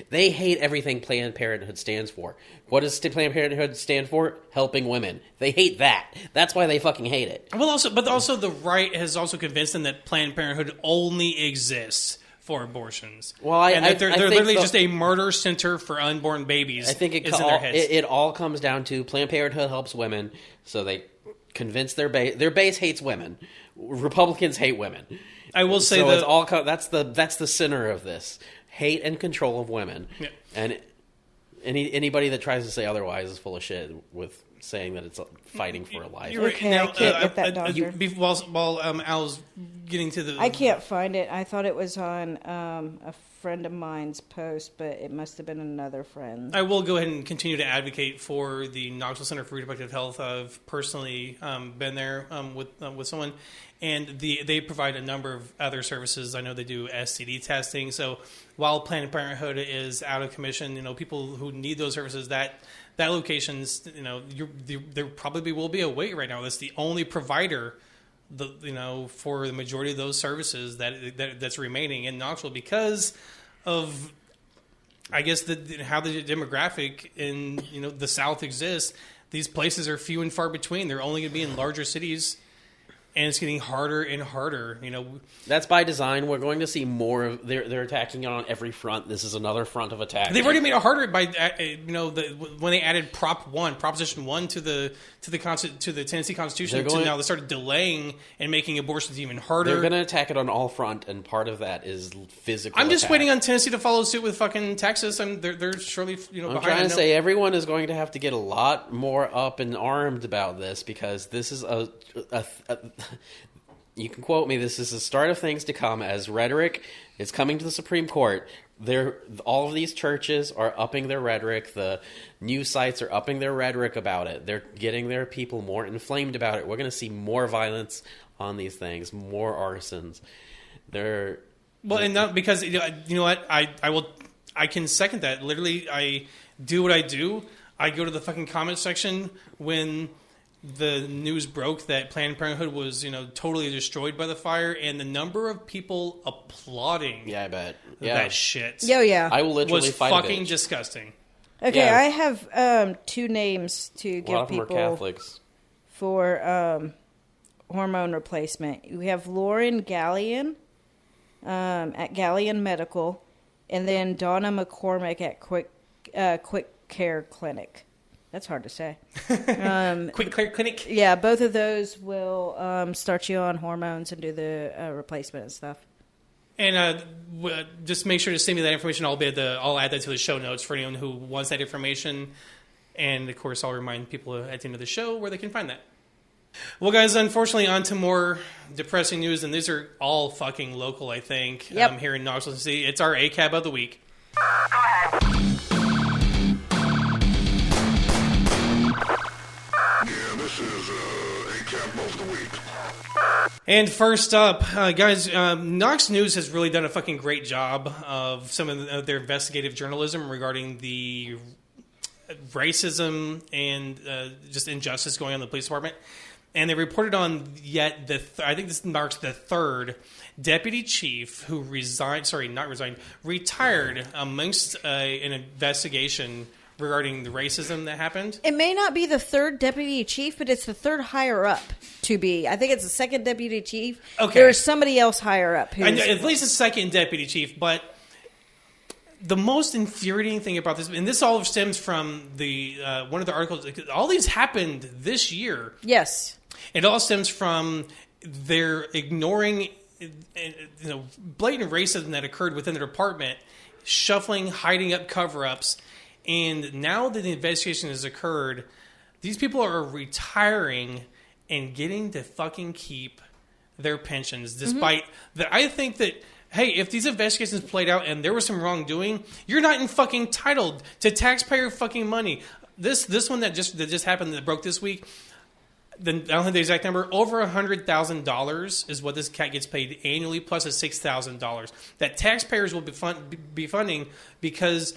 They hate everything Planned Parenthood stands for. What does Planned Parenthood stand for? Helping women. They hate that. That's why they fucking hate it. Well, also the right has also convinced them that Planned Parenthood only exists for abortions. Well, and that they're literally just a murder center for unborn babies. I think it all comes down to Planned Parenthood helps women, so they convince their base. Their base hates women. Republicans hate women. I will say that's the center of this: hate and control of women. Yeah. And anybody that tries to say otherwise is full of shit with saying that it's fighting for a life. You're right. Okay, now, I can't get that doctor. While Al's getting to the... I can't find it. I thought it was on a friend of mine's post, but it must have been another friend. I will go ahead and continue to advocate for the Knoxville Center for Reproductive Health. I've personally been there with someone, and they provide a number of other services. I know they do STD testing. So while Planned Parenthood is out of commission, people who need those services, that location's, there probably will be a wait right now. That's the only provider, for the majority of those services that's remaining in Knoxville because of, I guess, how the demographic in the South exists. These places are few and far between. They're only going to be in larger cities. And it's getting harder and harder, That's by design. We're going to see more of... They're attacking it on every front. This is another front of attack. They've already made it harder by, when they added Proposition 1 to the Tennessee Constitution. Now they started delaying and making abortions even harder. They're going to attack it on all front, and part of that is physical. I'm just waiting on Tennessee to follow suit with fucking Texas, and they're surely behind. I'm trying to say everyone is going to have to get a lot more up and armed about this, because this is you can quote me, this is the start of things to come as rhetoric is coming to the Supreme Court. All of these churches are upping their rhetoric. The news sites are upping their rhetoric about it. They're getting their people more inflamed about it. We're going to see more violence on these things, more arsons. Because you know what, I can second that. Literally, I do what I do. I go to the fucking comment section when the news broke that Planned Parenthood was, totally destroyed by the fire, and the number of people applauding that shit. Yeah. I will literally was fight fucking disgusting. Okay, yeah. I have two names to give people Catholics for hormone replacement. We have Lauren Gallion at Gallion Medical, and then Donna McCormick at Quick Care Clinic. That's hard to say. Quick Care Clinic? Yeah, both of those will start you on hormones and do the replacement and stuff. And just make sure to send me that information. I'll add that to the show notes for anyone who wants that information. And, of course, I'll remind people at the end of the show where they can find that. Well, guys, unfortunately, on to more depressing news. And these are all fucking local, I think, here in Knoxville, Tennessee. It's our ACAB of the week. Go ahead. This is ACAB of the week. And first up, guys, Knox News has really done a fucking great job of some of their investigative journalism regarding the racism and just injustice going on in the police department. And they reported on I think this marks the third deputy chief who retired amongst an investigation regarding the racism that happened. It may not be the third deputy chief, but it's the third higher up to be. I think it's the second deputy chief. Okay. There is somebody else higher up. I know, at least the second deputy chief, but the most infuriating thing about this, and this all stems from the one of the articles, all these happened this year. Yes. It all stems from their ignoring blatant racism that occurred within the department, shuffling, hiding up cover-ups. And now that the investigation has occurred, these people are retiring and getting to fucking keep their pensions, despite that. I think that, hey, if these investigations played out and there was some wrongdoing, you're not in fucking entitled to taxpayer fucking money. This one that just happened, that broke this week, I don't have the exact number, over $100,000 is what this cat gets paid annually, plus a $6,000 that taxpayers will be funding because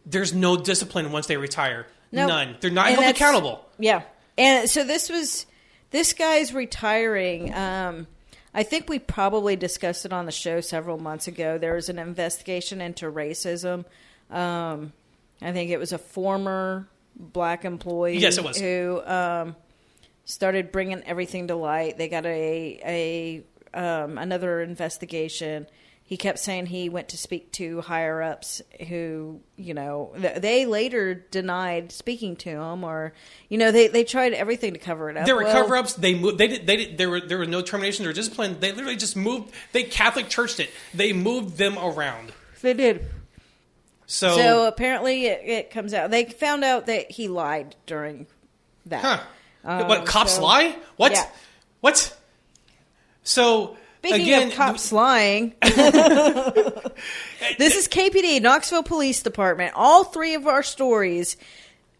there's no discipline once they retire. Nope. None. They're not held accountable. Yeah. And so this guy's retiring. I think we probably discussed it on the show several months ago. There was an investigation into racism. I think it was a former black employee. Yes, it was. Who started bringing everything to light. They got another investigation. He kept saying he went to speak to higher ups who, they later denied speaking to him, or, they tried everything to cover it up. There were cover ups. They moved. There were no terminations or discipline. They literally just moved. They Catholic churched it. They moved them around. They did. So apparently it comes out. They found out that he lied during that. Huh. What, cops lie? What? Yeah. What? So Speaking of cops lying, this is KPD, Knoxville Police Department. All three of our stories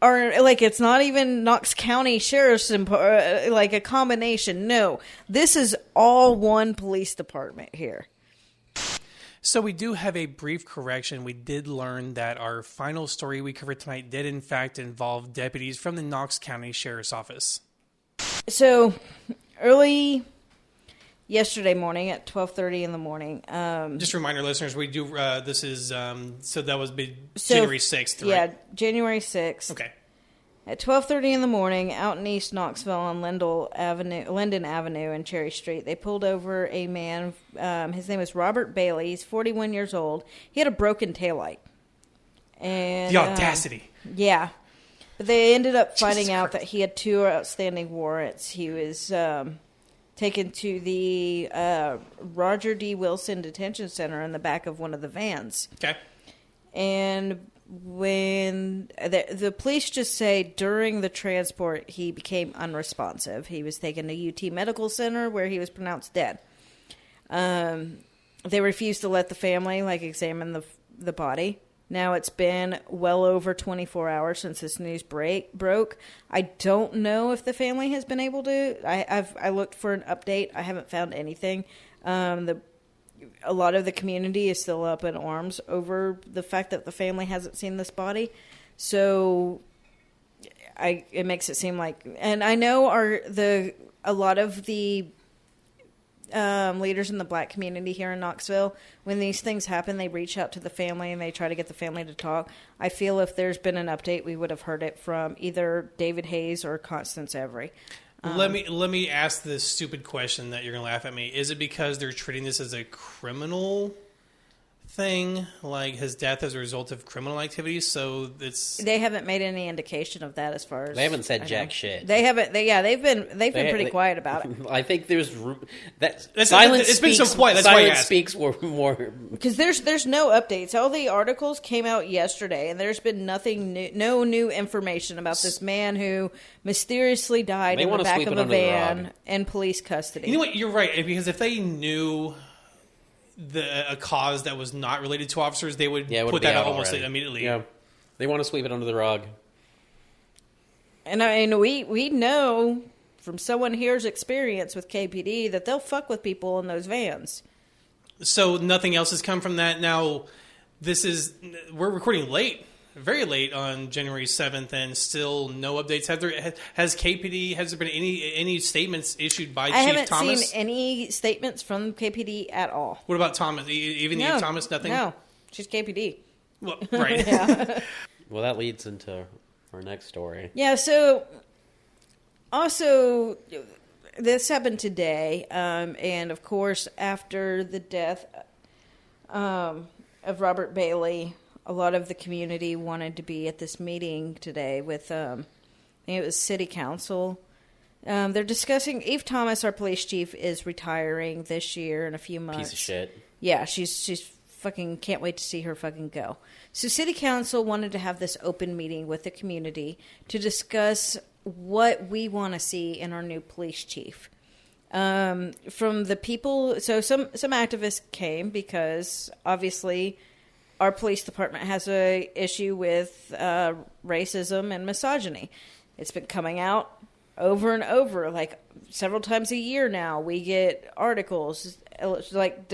are it's not even Knox County Sheriff's like a combination. No, this is all one police department here. So we do have a brief correction. We did learn that our final story we covered tonight did in fact involve deputies from the Knox County Sheriff's Office. So early yesterday morning at 12:30 in the morning. Just a reminder, listeners, we do. This is so that was January 6th, right? Yeah, January 6th. Okay. At 12:30 in the morning, out in East Knoxville on Linden Avenue and Cherry Street, they pulled over a man. His name is Robert Bailey. He's 41 years old. He had a broken taillight. And the audacity. Yeah. But they ended up finding out that he had 2 outstanding warrants. He was taken to the Roger D. Wilson Detention Center in the back of one of the vans. Okay. And when the police just say during the transport, he became unresponsive. He was taken to UT Medical Center where he was pronounced dead. They refused to let the family examine the body. Now it's been well over 24 hours since this news broke. I don't know if the family has been able to. I looked for an update. I haven't found anything. A lot of the community is still up in arms over the fact that the family hasn't seen this body. So it makes it seem like, and I know a lot of the leaders in the black community here in Knoxville, when these things happen, they reach out to the family and they try to get the family to talk. I feel if there's been an update, we would have heard it from either David Hayes or Constance Every. Let me ask this stupid question that you're going to laugh at me. Is it because they're treating this as a criminal thing, like his death as a result of criminal activities? So they haven't made any indication of that as far as they haven't said jack shit. They haven't. They've been pretty quiet about it. I think there's silence. It's been so quiet. That's why I asked. Speaks more because there's no updates. All the articles came out yesterday, and there's been nothing new, no new information about this man who mysteriously died in the back of a van in police custody. You know what? You're right, because if they knew a cause that was not related to officers, they would put that out almost immediately. Yeah, they want to sweep it under the rug. And we know from someone here's experience with KPD that they'll fuck with people in those vans. So nothing else has come from that. Now, we're recording late, very late on January 7th, and still no updates. Has there been any statements issued by Chief Thomas? I haven't seen any statements from KPD at all. What about Thomas? Even Eve Thomas, nothing? No, she's KPD. Well, right. Yeah. Well, that leads into our next story. Yeah, so also this happened today, and of course after the death of Robert Bailey, a lot of the community wanted to be at this meeting today with, I think it was City Council. They're discussing, Eve Thomas, our police chief, is retiring this year in a few months. Piece of shit. Yeah, she's fucking can't wait to see her fucking go. So City Council wanted to have this open meeting with the community to discuss what we want to see in our new police chief. From the people, so some activists came because obviously our police department has a issue with racism and misogyny. It's been coming out over and over, like several times a year now. We get articles like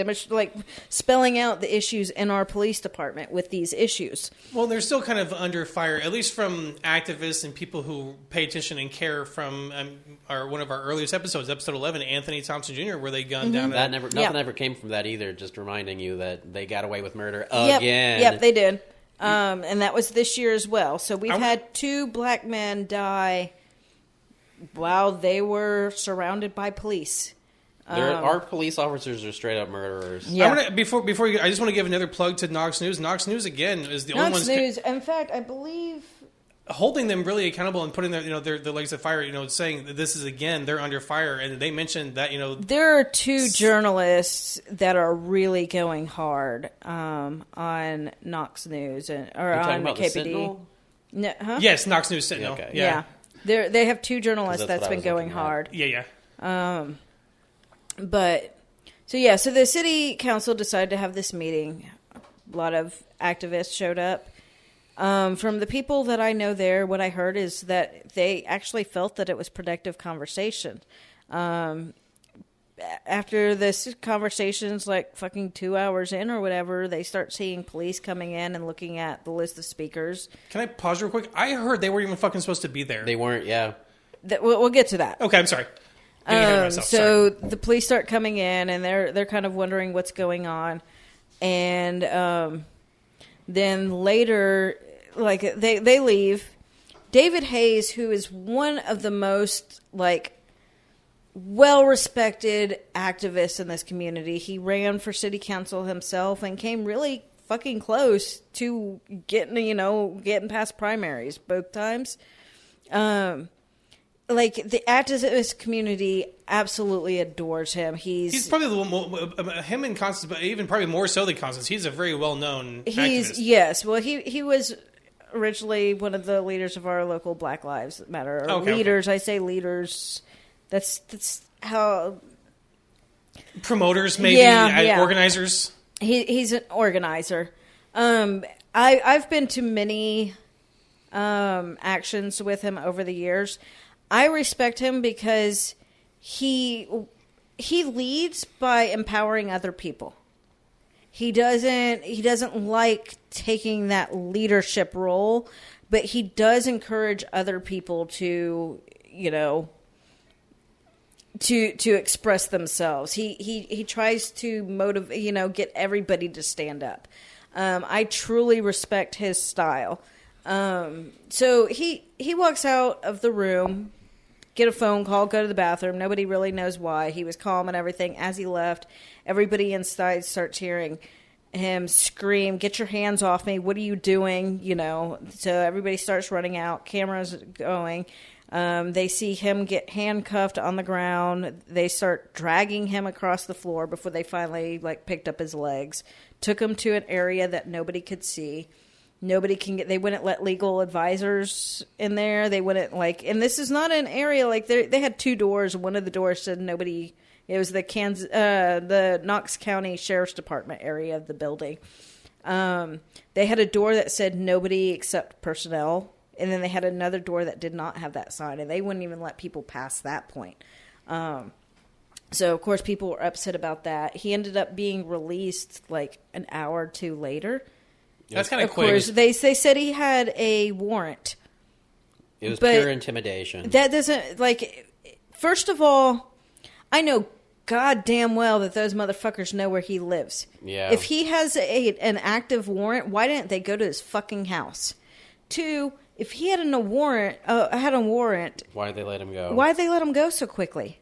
spelling out the issues in our police department with these issues. Well, they're still kind of under fire, at least from activists and people who pay attention and care. From one of our earliest episodes, episode 11, Anthony Thompson Jr., where they gunned down. Nothing ever came from that either. Just reminding you that they got away with murder again. Yep, they did, and that was this year as well. So we've had 2 black men die while they were surrounded by police. Our police officers are straight up murderers. Yeah. Before I just want to give another plug to Knox News. Knox News again is the only ones. Knox News. In fact, I believe holding them really accountable and putting their legs of fire. Saying that this is again they're under fire, and they mentioned that there are 2 journalists that are really going hard on Knox News or on about KPD. No, huh? Yes, Knox News Sentinel. Okay. Yeah. They have 2 journalists that's been going hard. Yeah. But so the city council decided to have this meeting. A lot of activists showed up. From the people that I know there, what I heard is that they actually felt that it was productive conversation. After this conversation's like fucking 2 hours in or whatever, they start seeing police coming in and looking at the list of speakers. Can I pause real quick? I heard they weren't even fucking supposed to be there. They weren't, yeah. We'll get to that. Okay, I'm sorry. So the police start coming in, and they're kind of wondering what's going on, and then later, like they leave. David Hayes, who is one of the most well-respected activists in this community, he ran for city council himself and came really fucking close to getting past primaries both times. The activist community absolutely adores him. He's probably the one, him and Constance, but even probably more so than Constance. He's a very well-known activist. Yes. Well, he was originally one of the leaders of our local Black Lives Matter. Leaders. I say leaders. That's how... Promoters, maybe? Yeah. Organizers? He's an organizer. I've been to many actions with him over the years. I respect him because he leads by empowering other people. He doesn't like taking that leadership role, but he does encourage other people to to express themselves. He tries to motivate, get everybody to stand up. I truly respect his style. So he walks out of the room, get a phone call, go to the bathroom. Nobody really knows why. He was calm and everything. As he left, everybody inside starts hearing him scream, "Get your hands off me. What are you doing?" So everybody starts running out. Cameras going. They see him get handcuffed on the ground. They start dragging him across the floor before they finally picked up his legs. Took him to an area that nobody could see. Nobody can get. They wouldn't let legal advisors in there. They wouldn't and this is not an area they had 2 doors. One of the doors said nobody. It was the Knox County Sheriff's Department area of the building. They had a door that said nobody except personnel And then they had another door that did not have that sign, and they wouldn't even let people pass that point. So, of course, people were upset about that. He ended up being released like an hour or two later. That's kind of quick. Of course, they said he had a warrant. It was pure intimidation. That doesn't, like, first of all, I know goddamn well that those motherfuckers know where he lives. Yeah. If he has an active warrant, why didn't they go to his fucking house? 2, if he had a warrant, why did they let him go? Why did they let him go so quickly?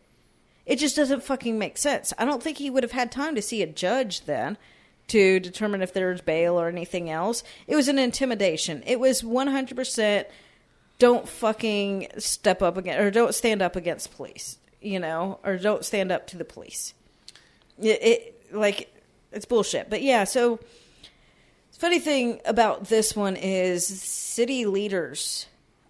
It just doesn't fucking make sense. I don't think he would have had time to see a judge then to determine if there was bail or anything else. It was an intimidation. It was 100% don't fucking step up against, or don't stand up against police, or don't stand up to the police. It's bullshit. But yeah, so the funny thing about this one is city leaders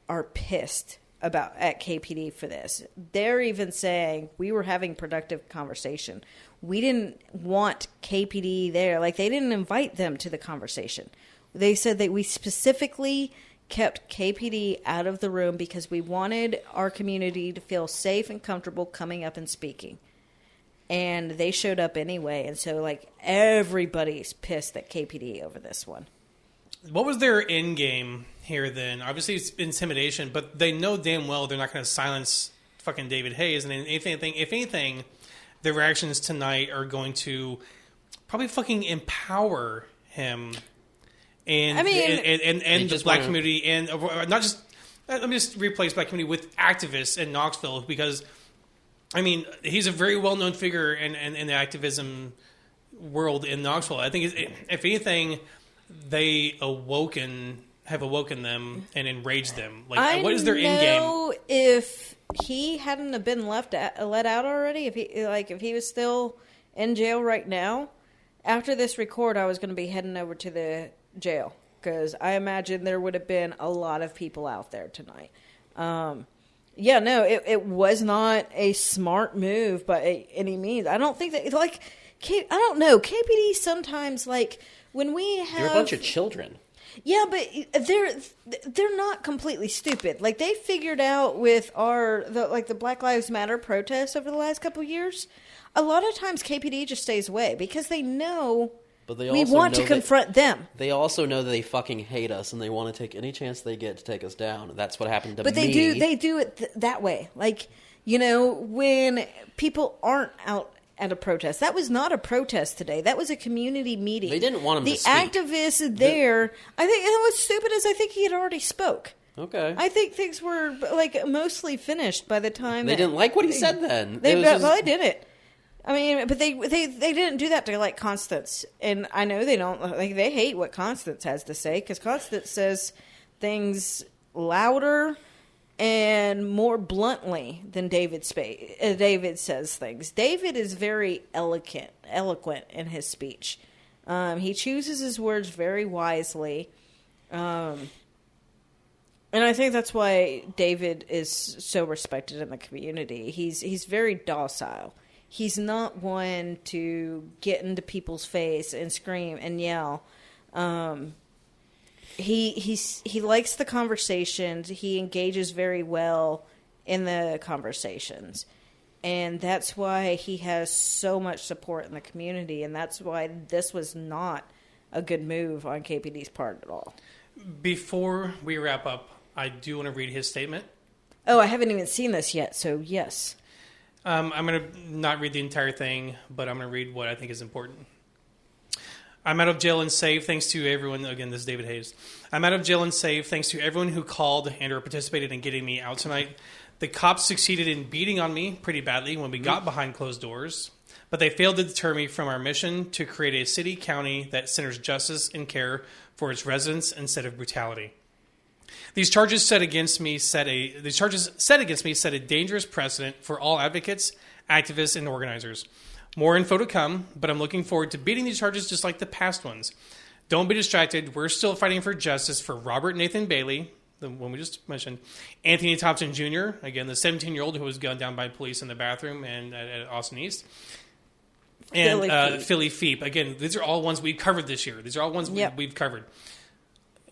are pissed at KPD for this. They're even saying we were having productive conversation. We didn't want KPD there. Like, they didn't invite them to the conversation. They said that we specifically kept KPD out of the room because we wanted our community to feel safe and comfortable coming up and speaking. And they showed up anyway. And so, like, everybody's pissed at KPD over this one. What was their end game here then? Obviously, it's intimidation, but they know damn well they're not going to silence fucking David Hayes. And if anything, their actions tonight are going to probably fucking empower him and the black community, and not just. Let me just replace black community with activists in Knoxville, because he's a very well known figure in the activism world in Knoxville. I think if anything, they have awoken them and enraged them. Like, what is their end game? I know if he hadn't have been let out already, if he was still in jail right now, after this record, I was going to be heading over to the jail, because I imagine there would have been a lot of people out there tonight. It was not a smart move by any means. I don't think that, I don't know. KPD sometimes, when we have... They're a bunch of children. Yeah, but they're not completely stupid. Like, they figured out with the Black Lives Matter protests over the last couple of years, a lot of times KPD just stays away because they know we want to confront them. They also know that they fucking hate us and they want to take any chance they get to take us down. That's what happened to me. But they do it that way. Like, when people aren't out at a protest. That was not a protest today. That was a community meeting. They didn't want him to speak. The activists there, I think it was stupid as I think he had already spoke. Okay. I think things were mostly finished by the time they didn't like what he said then. They didn't. But they didn't do that to Constance, and I know they don't they hate what Constance has to say, because Constance says things louder and more bluntly than David says things. David is very eloquent in his speech. He chooses his words very wisely. And I think that's why David is so respected in the community. He's very docile. He's not one to get into people's face and scream and yell. He likes the conversations. He engages very well in the conversations. And that's why he has so much support in the community. And that's why this was not a good move on KPD's part at all. Before we wrap up, I do want to read his statement. Oh, I haven't even seen this yet, so yes. I'm going to not read the entire thing, but I'm going to read what I think is important. I'm out of jail and safe thanks to everyone. Again, this is David Hayes. I'm out of jail and safe thanks to everyone who called and or participated in getting me out tonight. The cops succeeded in beating on me pretty badly when we got behind closed doors, but they failed to deter me from our mission to create a city county that centers justice and care for its residents instead of brutality. These charges set against me set a dangerous precedent for all advocates, activists, and organizers. More info to come, but I'm looking forward to beating these charges just like the past ones. Don't be distracted. We're still fighting for justice for Robert Nathan Bailey, the one we just mentioned, Anthony Thompson Jr., again, the 17-year-old who was gunned down by police in the bathroom and at Austin East, and Philly Feep. Again, these are all ones we've covered this year. These are all ones we've covered.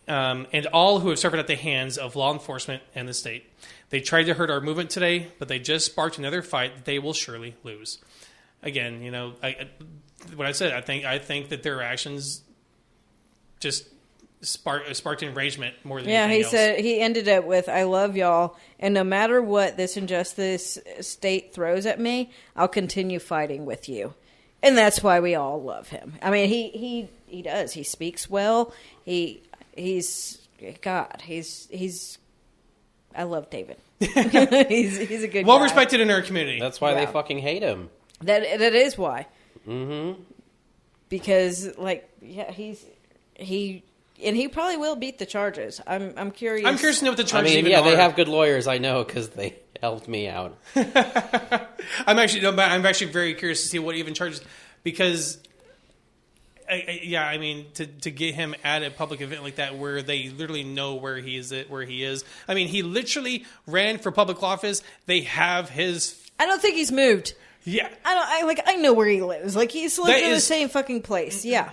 and all who have suffered at the hands of law enforcement and the state. They tried to hurt our movement today, but they just sparked another fight that they will surely lose. Again, what I said, I think that their actions just sparked enragement more than anything else. Said he ended it with, "I love y'all, and no matter what this injustice state throws at me, I'll continue fighting with you." And that's why we all love him. I mean, he does. He speaks well. He's I love David. he's a good well guy. respected in our community. That's why they fucking hate him. That is why. Mm-hmm. Because he probably will beat the charges. I'm curious. I'm curious to know what the charges even are. They have good lawyers. I know because they helped me out. I'm actually very curious to see what even charges, because to get him at a public event like that where they literally know where he is. I mean, he literally ran for public office. They have his. I don't think he's moved. Yeah, I know where he lives. Like, he's lived in the same fucking place. Yeah.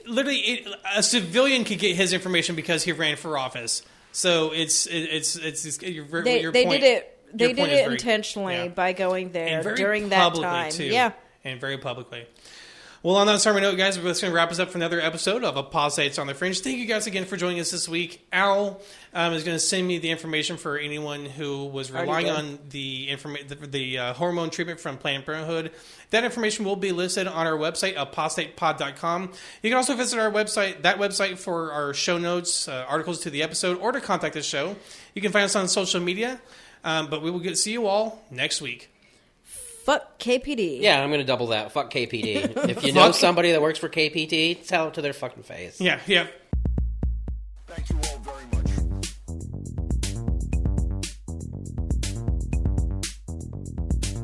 Literally, a civilian could get his information because he ran for office. So it's your point. They did it intentionally by going there during that time. Too, yeah, and very publicly. Well, on that summary note, guys, we're just going to wrap us up for another episode of Apostates on the Fringe. Thank you guys again for joining us this week. Al is going to send me the information for anyone who was relying on the hormone treatment from Planned Parenthood. That information will be listed on our website, apostatepod.com. You can also visit our website for our show notes, articles to the episode, or to contact the show. You can find us on social media, but we will see you all next week. Fuck KPD. Yeah, I'm going to double that. Fuck KPD. If you know somebody that works for KPD, tell it to their fucking face. Yeah. Thank you all very much.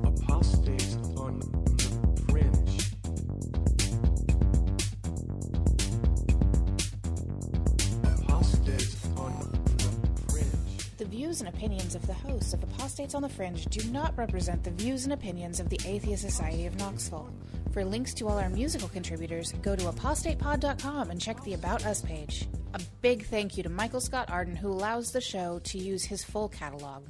Apostates on the Fringe. Apostates on the Fringe. The views and opinions of the hosts of Apostates on the Fringe do not represent the views and opinions of the Atheist Society of Knoxville. For links to all our musical contributors, go to apostatepod.com and check the About Us page. A big thank you to Michael Scott Arden, who allows the show to use his full catalog.